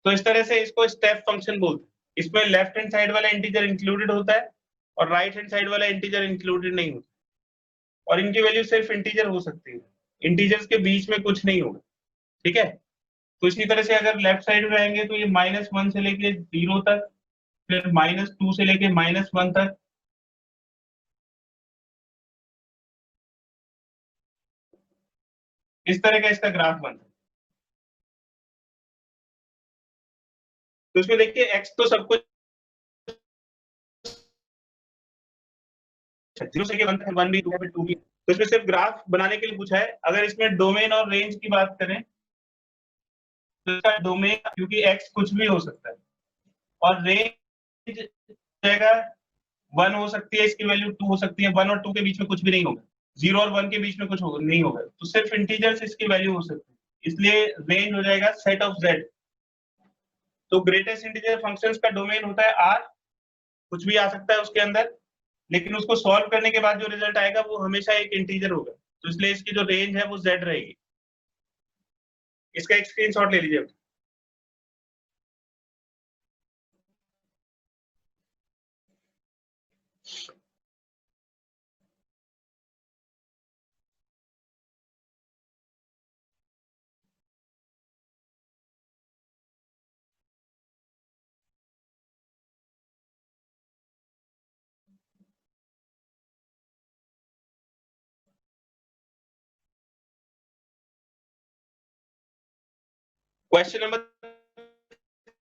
तो इस तरह से इसको स्टेप फंक्शन बोलते हैं। इसमें लेफ्ट हैंड साइड वाला इंटीजर इंक्लूडेड होता है और राइट हैंड साइड वाला इंटीजर इंक्लूडेड नहीं होता, और इनकी वैल्यू सिर्फ इंटीजर हो सकती है, इंटीजर्स के बीच में कुछ नहीं होगा। ठीक है, तो इसी तरह से अगर लेफ्ट साइड में आएंगे तो ये -1 से लेके 0 तक, फिर -2 से लेके -1 तक, इस तरह का इसका ग्राफ बनता है। तो इसमें देखिए x तो सब कुछ 0 से 1 तक, 1 भी 2 है, फिर 2 भी। तो इसमें सिर्फ ग्राफ बनाने के लिए पूछा है। अगर इसमें डोमेन और रेंज की बात करें तो इसका डोमेन, क्योंकि x कुछ भी हो सकता है, और रेंज जाएगा 1 हो सकती है, इसकी वैल्यू 2 हो सकती है, 1 और 2 के बीच में कुछ भी नहीं होगा, 0 और 1 के बीच में कुछ नहीं होगा, तो सिर्फ इंटीजर्स इसकी वैल्यू हो सकती है, इसलिए रेंज हो जाएगा सेट ऑफ z। तो ग्रेटेस्ट इंटीजर फंक्शंस का डोमेन होता है R, कुछ भी आ सकता है उसके अंदर, लेकिन उसको सॉल्व करने के बाद जो रिजल्ट आएगा वो हमेशा एक इंटीजर होगा, तो इसलिए इसकी जो रेंज है वो z रहेगी। इसका एक स्क्रीनशॉट ले लीजिए। क्वेश्चन नंबर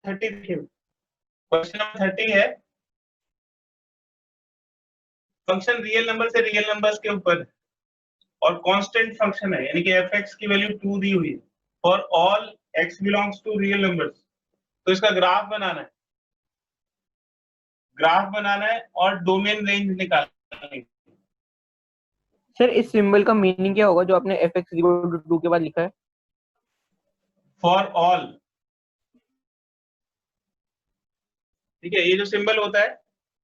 30 देखिए, क्वेश्चन नंबर 30 है, फंक्शन रियल नंबर से रियल नंबर्स के ऊपर और कांस्टेंट फंक्शन है, यानी कि f(x) की वैल्यू 2 दी हुई है for all x belongs to real numbers. तो इसका ग्राफ बनाना है, और डोमेन रेंज निकालनी है। सर इस सिंबल का मीनिंग क्या होगा जो आपने fx इक्वल टू 2 के बाद लिखा है? फॉर ऑल, ठीक है, ये जो सिंबल होता है,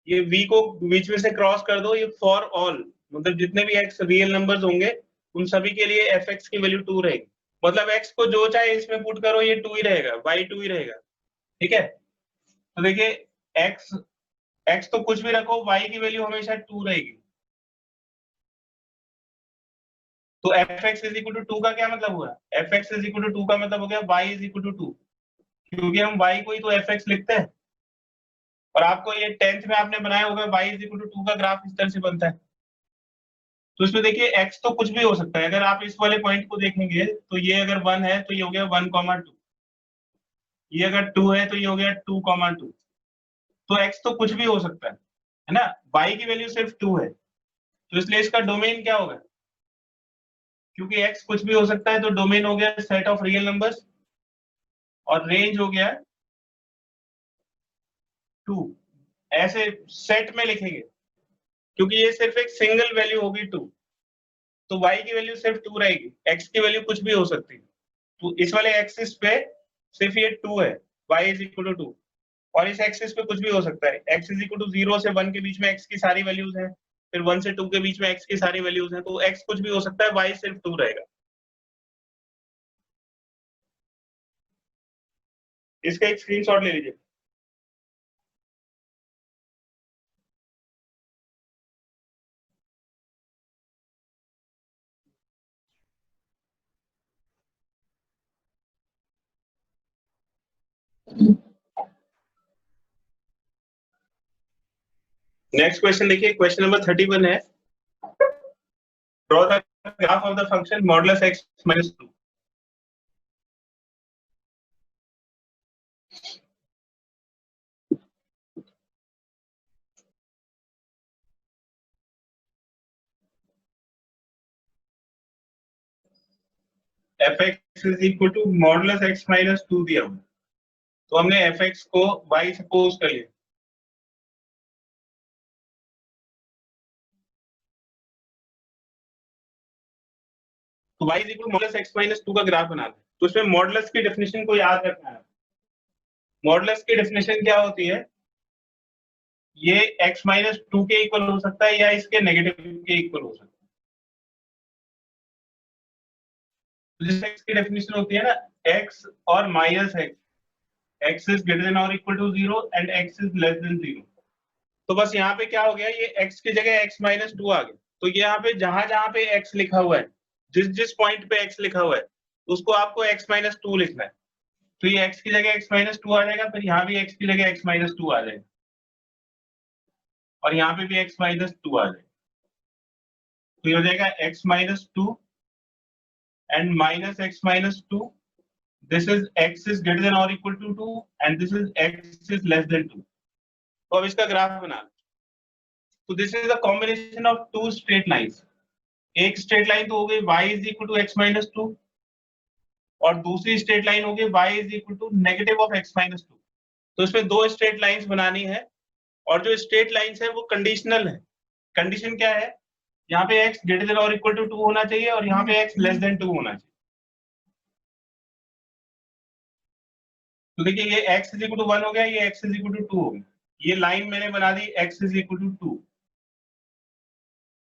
ये v को बीच में से क्रॉस कर दो, ये फॉर ऑल, मतलब जितने भी x रियल नंबर्स होंगे उन सभी के लिए f(x) की वैल्यू 2 रहेगी, मतलब x को जो चाहे इसमें पुट करो ये 2 ही रहेगा, y 2 ही रहेगा, ठीक है। तो देखिए x तो कुछ भी रखो, y की वैल्यू हमेशा 2 रहेगी। तो f(x) इज इक्वल टू 2 का क्या मतलब हुआ? f(x) इज इक्वल टू 2 का मतलब हो गया y इज इक्वल टू 2, क्योंकि हम y को ही तो f(x) लिखते हैं, और आपको ये 10th में आपने बनाया होगा y इज इक्वल टू 2 का ग्राफ इस तरह से बनता है। तो इसमें देखिए x तो कुछ भी हो सकता है, अगर आप इस वाले पॉइंट को देखेंगे तो ये अगर 1 है तो ये हो गया 1,2, ये अगर 2 है तो ये हो गया 2,2, तो x तो कुछ भी हो सकता है ना, y की वैल्यू सिर्फ 2 है, तो इसलिए इसका डोमेन क्या होगा? क्योंकि x कुछ भी हो सकता है तो डोमेन हो गया सेट ऑफ रियल नंबर्स, और रेंज हो गया 2। ऐसे सेट में लिखेंगे क्योंकि ये सिर्फ एक सिंगल वैल्यू होगी 2, तो y की वैल्यू सिर्फ 2 रहेगी, x की वैल्यू कुछ भी हो सकती है। तो इस वाले एक्सिस पे सिर्फ ये 2 है, y इज इक्वल टू 2, और इस एक्सिस पे कुछ भी हो सकता है, x इज इक्वल टू 0 से 1 के बीच में x की सारी वैल्यूज हैं, फिर 1 से 2 के बीच में x की सारी वैल्यूज हैं, तो x कुछ भी हो सकता है, y सिर्फ 2 रहेगा। इसका एक स्क्रीनशॉट ले लीजिए। नेक्स्ट क्वेश्चन देखिए, क्वेश्चन नंबर 31 है, draw the graph of the function modulus x minus 2। f(x) is equal to modulus x minus 2 दिया हुआ, तो हमने f(x) को y सपोज कर लिया, तो y is equal to modulus x minus 2 का ग्राफ बनाना है। तो इसमें मॉडुलस की डेफिनेशन को याद रखना है। मॉडुलस की डेफिनेशन क्या होती है? ये x माइनस 2 के इक्वल हो सकता है या इसके नेगेटिव के इक्वल हो सकता है। तो जिस x की डेफिनेशन होती है ना, x और minus x is greater than और equal to 0 and x is less than 0। तो बस यहाँ पे क्या हो गया, ये x की जगह x माइनस 2 आ गया, तो ये यहाँ पे जहां जहां पे x लिखा हुआ है, जिस जिस पॉइंट पे x लिखा हुआ है उसको आपको x माइनस 2 लिखना है, तो ये x की जगह x माइनस 2 आ जाएगा, फिर यहाँ भी x की जगह x माइनस 2 आ जाएगा, और यहाँ पे भी x माइनस 2 आ जाएगा, तो ये हो जाएगा x minus 2 and minus x minus 2, this is x is greater than और equal to 2 and this is x is less than 2। तो अब इसका ग्राफ बना, तो this is the combination of two straight lines. एक स्ट्रेट लाइन तो हो गई y is equal to x minus 2, और दूसरी स्ट्रेट लाइन हो गई y is equal to negative of x minus 2। तो इसमें दो स्ट्रेट लाइंस बनानी है, और जो स्ट्रेट लाइंस है वो कंडीशनल है। कंडीशन क्या है, यहाँ पे x ग्रेटर देन और इक्वल टू 2 होना चाहिए और यहाँ पे x लेस देन 2 होना चाहिए। तो देखिए ये x इज इक्वल टू 1 हो गया, ये x इज इक्वल टू 2 हो गया। ये लाइन मैंने बना दी x is equal to 2,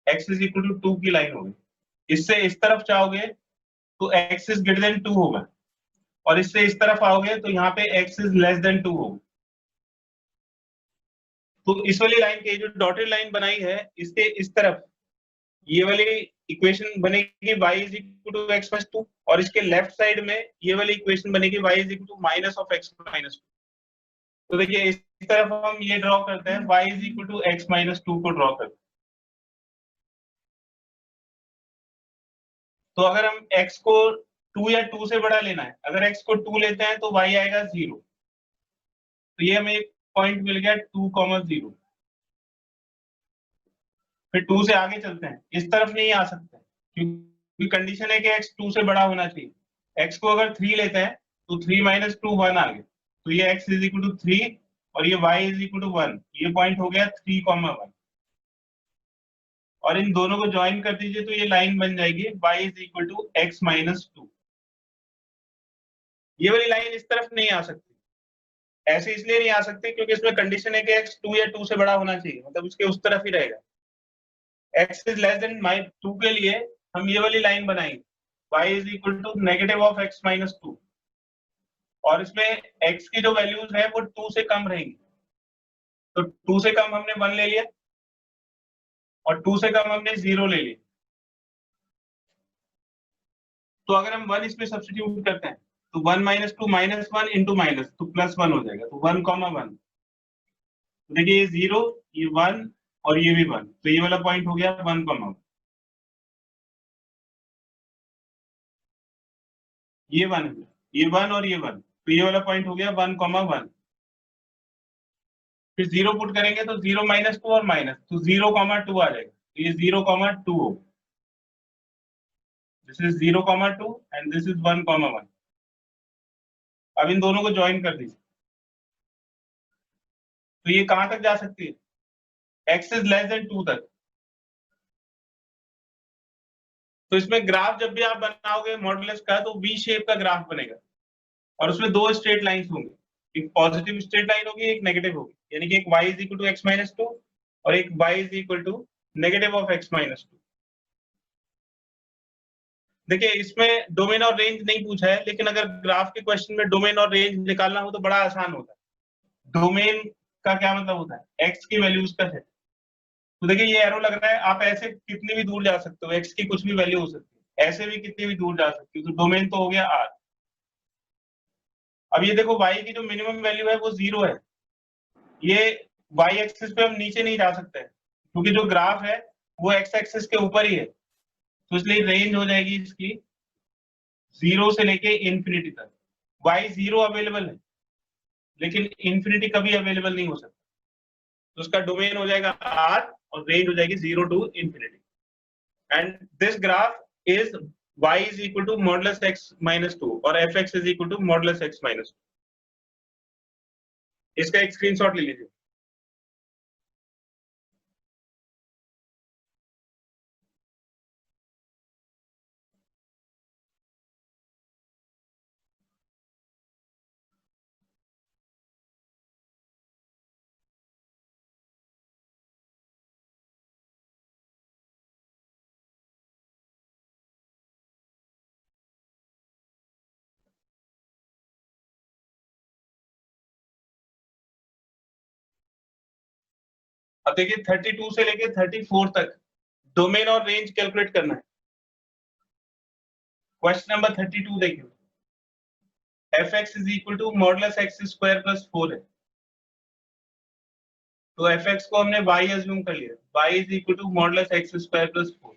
x is equal to 2 की लाइन हो गई। इससे इस तरफ जाओगे तो x इज ग्रेटर देन 2 होगा और इससे इस तरफ आओगे तो यहाँ पे x इज लेस देन 2 होगा। तो इस वाली लाइन के जो डॉटेड लाइन बनाई है इसके इस तरफ ये वाली इक्वेशन बनेगी y is equal to x plus 2 और इसके लेफ्ट साइड में ये वाली इक्वेशन बनेगी y is equal to minus of x minus 2। तो देखिए इस तरफ हम ये ड्रॉ करते हैं, y is equal to x minus 2 को ड्रॉ करते हैं। तो अगर हम x को 2 या 2 से बड़ा लेना है, अगर x को 2 लेते हैं तो y आएगा 0। तो ये हमें एक पॉइंट मिल गया 2,0। फिर 2 से आगे चलते हैं, इस तरफ नहीं आ सकते क्योंकि कंडीशन है कि x 2 से बड़ा होना चाहिए। x को अगर 3 लेते हैं तो 3 माइनस 2 1 आ गया, तो ये x इज इक्वल टू 3 और ये y इज इक्वल टू 1। ये पॉइंट हो गया 3,1 और इन दोनों को ज्वाइन कर दीजिए तो ये लाइन बन जाएगी y is equal to x minus 2। ये वाली लाइन इस तरफ नहीं आ सकती, ऐसे इसलिए नहीं आ सकती क्योंकि इसमें कंडीशन है कि x 2 या 2 से बड़ा होना चाहिए, मतलब उसके उस तरफ ही रहेगा। x इज लेस देन 2 के लिए हम ये वाली लाइन बनाएंगे y is equal to negative of x minus 2 और इसमें x की जो वैल्यूज है वो 2 से कम रहेंगी। तो 2 से कम हमने 1 ले लिया और 2 से कम हमने 0 ले लिया। तो अगर हम 1 इसमें सब्स्टिट्यूट करते हैं तो 1 माइनस 2 माइनस 1 इंटू माइनस तो प्लस 1 हो जाएगा, तो 1,1। तो देखिए ये 0 ये 1 और ये भी 1, तो ये वाला पॉइंट हो गया 1,1। ये 1 है, ये 1 और ये 1, तो ये वाला पॉइंट हो गया 1,1। फिर 0 पुट करेंगे तो 0 माइनस 2 और माइनस, तो 0,2 आ जाएगा, तो ये 0,2 हो। This is 0,2 and this is 1,1। अब इन दोनों को ज्वाइन कर दीजिए तो ये कहां तक जा सकती है, x इज लेस देन 2 तक। तो इसमें ग्राफ जब भी आप बनाओगे मॉडुलस का तो वी शेप का ग्राफ बनेगा और उसमें दो स्ट्रेट लाइंस होंगे, एक पॉजिटिव स्ट्रेट लाइन होगी एक नेगेटिव होगी, यानी कि एक y is equal to x minus 2 और एक y is equal to negative of x minus 2। देखिए इसमें डोमेन और रेंज नहीं पूछा है, लेकिन अगर ग्राफ के क्वेश्चन में डोमेन और रेंज निकालना हो तो बड़ा आसान होता है। डोमेन का क्या मतलब होता है, x की वैल्यूज का सेट। तो देखिए ये एरो लग रहा है, आप ऐसे कितनी भी दूर जा सकते हो, x की कुछ भी वैल्यू हो सकती है, ऐसे भी कितनी भी दूर जा सकती है, तो डोमेन तो हो गया R। अब ये देखो y की जो मिनिमम वैल्यू है वो 0 है, ये y एक्सिस पे हम नीचे नहीं जा सकते क्योंकि जो ग्राफ है वो x एक्सिस के ऊपर ही है, तो इसलिए रेंज हो जाएगी इसकी 0 से लेके इंफिनिटी तक। y 0 अवेलेबल है लेकिन इंफिनिटी कभी अवेलेबल नहीं हो सकता, तो उसका डोमेन हो जाएगा R और रेंज हो जाएगी 0 to infinity. And this graph is y is equal to modulus x minus 2 और fx is equal to modulus x minus 2। इसका एक स्क्रीनशॉट ले लीजिए। अब देखिए 32 से लेके 34 तक डोमेन और रेंज कैलकुलेट करना है। क्वेश्चन नंबर 32 देखिए, fx is equal to modulus x square plus 4 है, तो fx को हमने y अज्यूम कर लिया, y is equal to modulus x square plus 4।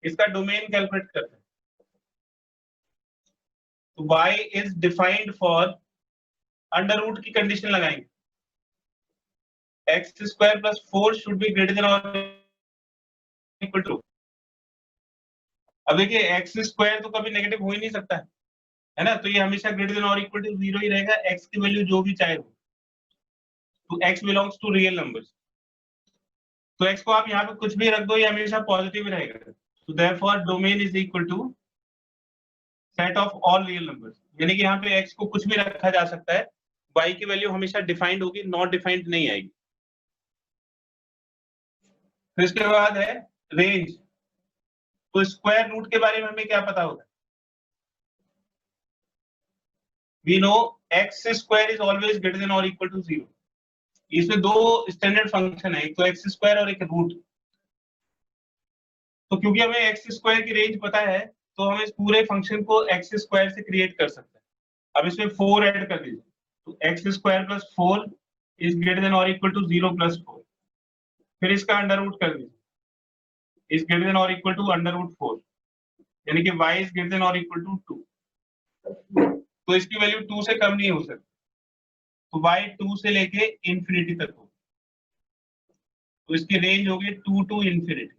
इसका डोमेन कैलकुलेट करते हैं, तो y is defined for under root की कंडीशन लगाएंगे, x square plus 4 should be greater than or equal to। अब देखिए एक्स स्क्वायर तो कभी नेगेटिव हो ही नहीं सकता है ना, तो ये हमेशा ग्रेटर देन और इक्वल टू 0 ही रहेगा, x की वैल्यू जो भी चाहे हो। तो x belongs to real numbers. तो x को आप यहाँ पे कुछ भी रख दो, ये हमेशा पॉजिटिव ही रहेगा। तो therefore domain is equal to set of all real numbers, यानी कि यहाँ पे x को कुछ भी रखा जा सकता है, y की वैल्यू हमेशा डिफाइंड होगी, नॉट डिफाइंड नहीं आएगी। फिर इसके बाद है रेंज। तो स्क्वायर रूट के बारे में हमें क्या पता होगा? We know x square is always greater than और इक्वल टू 0। इसमें दो स्टैंडर्ड फंक्शन है, एक तो एक्स स्क्वायर और एक रूट। तो क्योंकि हमें एक्स स्क्वायर की रेंज पता है, तो हम इस पूरे फंक्शन को एक्स स्क्वायर से क्रिएट कर सकते हैं। अब इसमें 4 ऐड कर दीजिए, तो x square plus 4 is greater than और इक्वल टू 0 प्लस 4। फिर इसका अंडर रूट कर दीजिए, इज ग्रेटर देन और इक्वल टू अंडर रूट 4, यानी कि y इज ग्रेटर देन और इक्वल टू 2। तो इसकी वैल्यू 2 से कम नहीं हो सकती, तो y 2 से लेके इंफिनिटी तक हो, तो इसकी रेंज होगी 2 टू इंफिनिटी।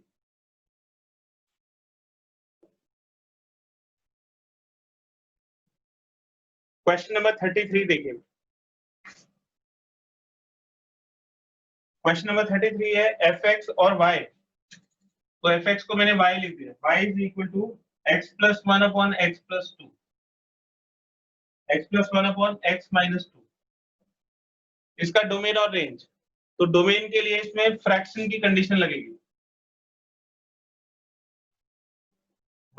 क्वेश्चन नंबर 33 देखिए। क्वेश्चन नंबर 33 है fx और y। तो fx को मैंने y लिख दिया, y is equal to x plus 1 upon x plus 2, x plus 1 upon x minus 2। इसका डोमेन और रेंज, तो डोमेन के लिए इसमें फ्रैक्शन की कंडीशन लगेगी,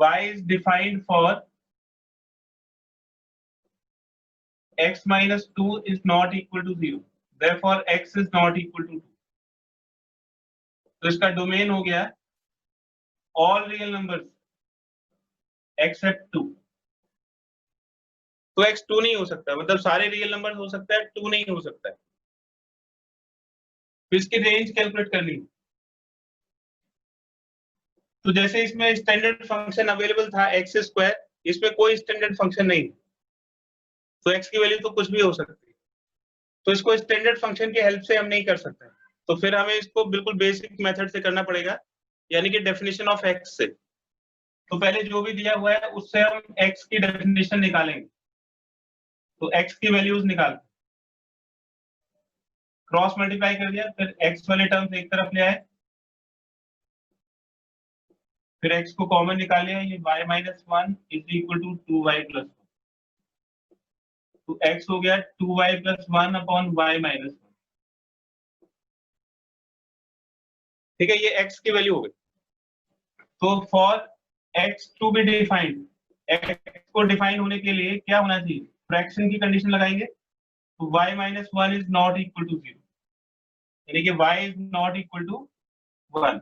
y is defined for x minus 2 is not equal to 0, therefore x is not equal to 2। तो इसका डोमेन हो गया ऑल रियल नंबर्स एक्सेप्ट 2। तो x 2 नहीं हो सकता, मतलब सारे रियल नंबर हो सकता है, 2 नहीं हो सकता है। तो इसकी रेंज कैलकुलेट करनी। तो जैसे इसमें स्टैंडर्ड फंक्शन अवेलेबल था एक्स स्क्वायर, इसमें कोई स्टैंडर्ड फंक्शन नहीं, तो x की वैल्यू तो कुछ भी हो सकती है, तो इसको स्टैंडर्ड फंक्शन की हेल्प से हम नहीं कर सकते, तो फिर हमें इसको बिल्कुल बेसिक मेथड से करना पड़ेगा, यानी कि डेफिनेशन ऑफ x से। तो पहले जो भी दिया हुआ है उससे हम x की डेफिनेशन निकालेंगे। तो x की वैल्यूज निकाल, क्रॉस मल्टीप्लाई कर दिया, फिर x वाले टर्म्स एक तरफ ले आए, फिर x को कॉमन निकाल लिया, ये y minus 1 is equal to 2y plus 1। तो x हो गया 2y plus 1 upon y minus 1। ठीक है, ये x की वैल्यू हो गई। तो for x to be defined, x को डिफाइन होने के लिए क्या होना चाहिए? फ्रैक्शन की कंडीशन लगाएंगे, तो y minus 1 is not equal to 0, यानी कि y is not equal to 1।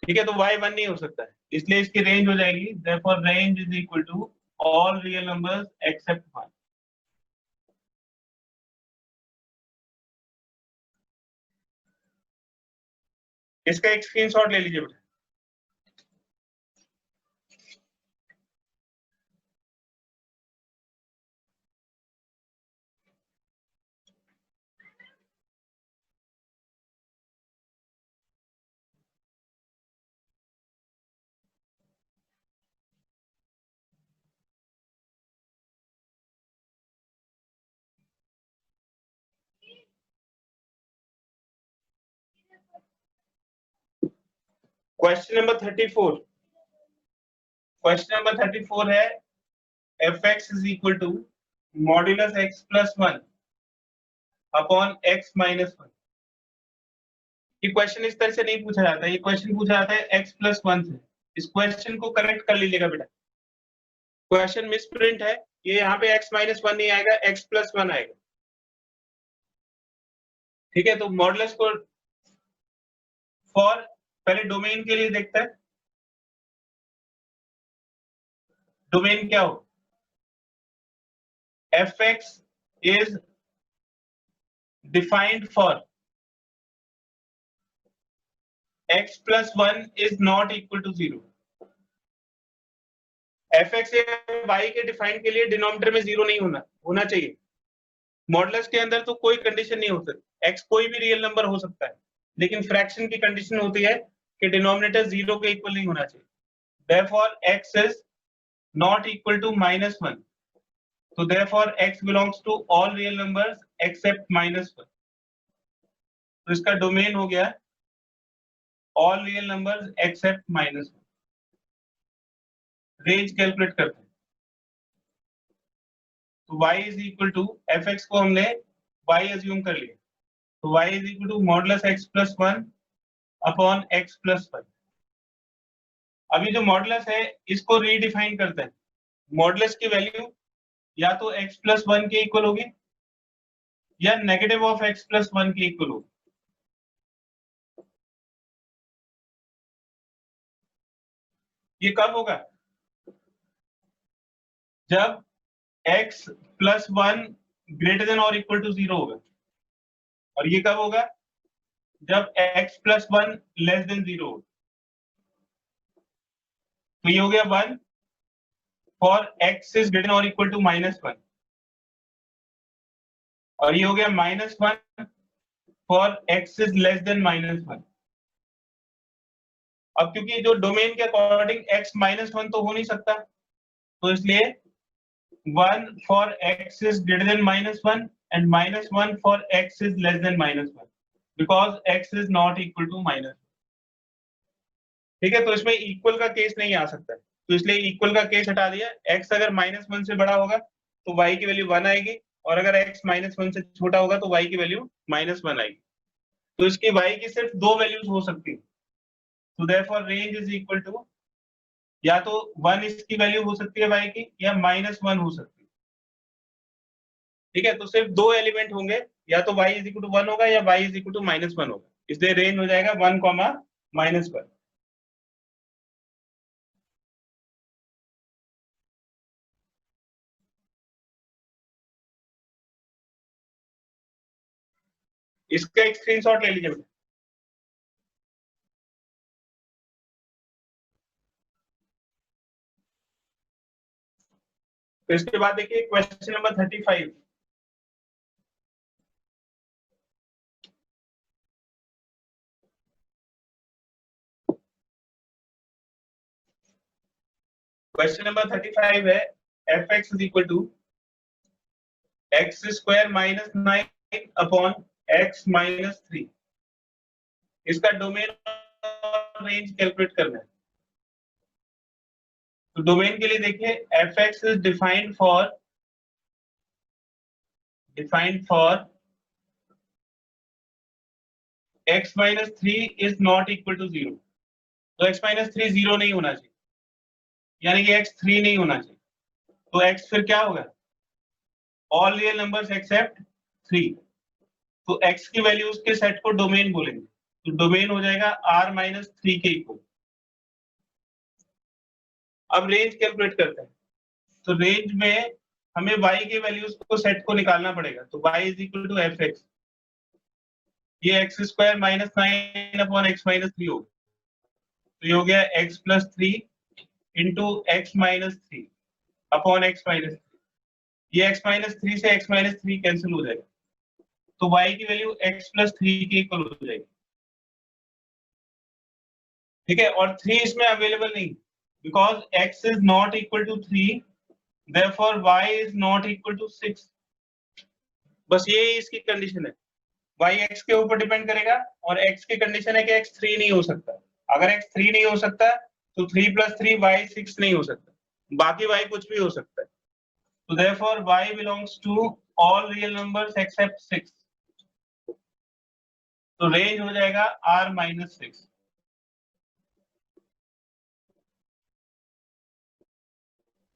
ठीक है, तो y 1 नहीं हो सकता है, इसलिए इसकी रेंज हो जाएगी, therefore range is equal to all real numbers except 1। इसका एक स्क्रीनशॉट ले लीजिए बेटा। Question number 34। क्वेश्चन नंबर 34 है fx is equal to modulus x plus 1 upon x minus 1। ये क्वेश्चन इस तरह से नहीं पूछा जाता है, ये क्वेश्चन पूछा जाता है x प्लस 1 से। इस क्वेश्चन को करेक्ट कर लीजिएगा बेटा, क्वेश्चन मिस प्रिंट है, ये यहाँ पे x माइनस 1 नहीं आएगा, x प्लस 1 आएगा। ठीक है, तो मॉडुलस को फॉर पहले डोमेन के लिए देखते हैं, डोमेन क्या हो? fx is defined for x plus 1 is not equal to 0। fx या y के डिफाइन के लिए डिनोमिनेटर में 0 नहीं होना चाहिए। मॉडुलस के अंदर तो कोई कंडीशन नहीं हो सकती, x कोई भी रियल नंबर हो सकता है, लेकिन फ्रैक्शन की कंडीशन होती है कि डिनोमिनेटर 0 के इक्वल नहीं होना चाहिए। Therefore x is not equal to -1, so therefore x belongs to all real numbers except -1। तो इसका डोमेन हो गया all real numbers except -1। Range calculate करते हैं, तो y is equal to fx को हमने y अज्यूम कर लिया, तो y is equal to modulus x plus 1 upon x plus 1। अभी जो मॉडुलस है इसको रीडिफाइन करते हैं। मॉडुलस की वैल्यू या तो x प्लस 1 के इक्वल होगी या नेगेटिव ऑफ x प्लस 1 के इक्वल होगी। ये कब होगा? जब x प्लस 1 ग्रेटर देन और इक्वल टू 0 होगा। और ये कब होगा? जब x प्लस 1 लेस देन 0 होगा। तो ये हो गया 1 for x is greater than और इक्वल टू -1, और ये हो गया -1 for x is less than -1। अब क्योंकि जो डोमेन के अकॉर्डिंग x -1 तो हो नहीं सकता, तो इसलिए 1 for x is greater than -1 and -1 for x is less than -1 because x is not equal to -1। ठीक है, तो इसमें इक्वल का केस नहीं आ सकता, तो इसलिए इक्वल का केस हटा दिया। x अगर -1 से बड़ा होगा तो y की वैल्यू 1 आएगी, और अगर x -1 से छोटा होगा तो y की वैल्यू -1 आएगी। तो इसकी y की सिर्फ दो वैल्यूज हो सकती है, तो therefore range is equal to या तो 1 इसकी वैल्यू हो सकती है y की, या -1 हो सकती है। ठीक है, तो सिर्फ दो एलिमेंट होंगे, या तो y इज इक्वल टू 1 होगा या y इज इक्वल टू -1 होगा, इसलिए रेंज हो जाएगा 1, -1। इसका एक स्क्रीनशॉट ले लीजिए। तो इसके बाद देखिए क्वेश्चन नंबर 35। क्वेश्चन नंबर 35 है fx is equal to x square -9 upon x -3। इसका डोमेन और रेंज कैलकुलेट करना है। तो डोमेन के लिए देखिए fx is defined for x -3 is not equal to 0। तो x -3 0 नहीं होना चाहिए, यानी कि x 3 नहीं होना चाहिए। तो x फिर क्या होगा? All real numbers accept 3। तो x की वैल्यूज के सेट को डोमेन बोलेंगे, तो डोमेन हो जाएगा r-3 के इक्वल। अब रेंज कैलकुलेट करते हैं, तो रेंज में हमें y के वैल्यूज को सेट को निकालना पड़ेगा, तो y is equal to fx। ये x स्क्वायर -9 अपॉन x -3 होगा, तो ये हो गया x plus 3 into x -3 upon x -3। ये x -3 से x -3 कैंसिल हो जाएगा, तो y की वैल्यू x प्लस 3 के इक्वल हो जाएगी। ठीक है, और 3 इसमें अवेलेबल नहीं, because x is not equal to 3, therefore y is not equal to 6। बस ये इसकी कंडीशन है, y x के ऊपर डिपेंड करेगा, और x की कंडीशन है कि x 3 नहीं हो सकता। अगर x 3 नहीं हो सकता तो 3 + 3 y 6 नहीं हो सकता, बाकी y कुछ भी हो सकता है। तो therefore y belongs to all real numbers except 6। तो रेंज हो जाएगा r-6।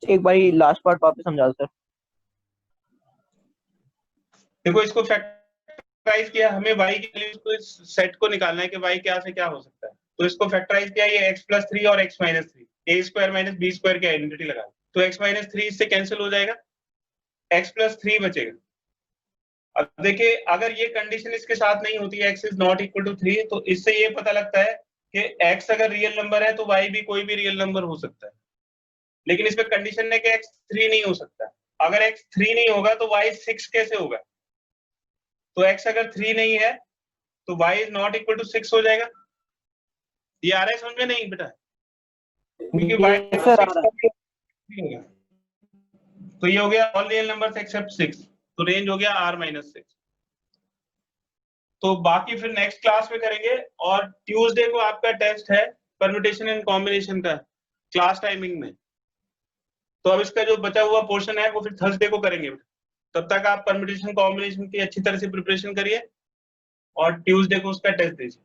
एक बारी लास्ट पार्ट वापस समझा दो सर। देखो इसको फैक्टराइज किया, हमें y की वैल्यू को इस सेट को निकालना है कि y क्या से क्या हो सकता है। तो इसको फैक्टराइज किया, ये x + 3 और x - 3, a² - b² की आइडेंटिटी लगा, तो x - 3 इससे कैंसिल हो जाएगा, x + 3 बचेगा। अब देखिए अगर ये कंडीशन इसके साथ नहीं होती है x is not equal to 3, तो इससे ये पता लगता है कि x अगर रियल नंबर है तो y भी कोई भी रियल नंबर हो सकता है, लेकिन इसमें कंडीशन है कि x 3 नहीं हो सकता। अगर x 3 नहीं होगा तो y 6 कैसे होगा? तो x अगर 3 नहीं है तो y is not equal to 6 हो जाएगा। ये आ रहा है समझ में? नहीं बेटा, क्योंकि y Yes, sir, आ 6 रहा है। नहीं होगा। तो ये हो गया ऑल रियल नंबर्स एक्सेप्ट 6। तो रेंज हो गया R-6। तो बाकी फिर नेक्स्ट क्लास में करेंगे। और ट्यूसडे को आपका टेस्ट है परम्यूटेशन एंड कॉम्बिनेशन का क्लास टाइमिंग में। तो अब इसका जो बचा हुआ पोर्शन है वो फिर थर्सडे को करेंगे। तब तक आप परम्यूटेशन कॉम्बिनेशन की अच्छी तरह से प्रिपरेशन करिए और ट्यूसडे को उसका टेस्ट दीजिए।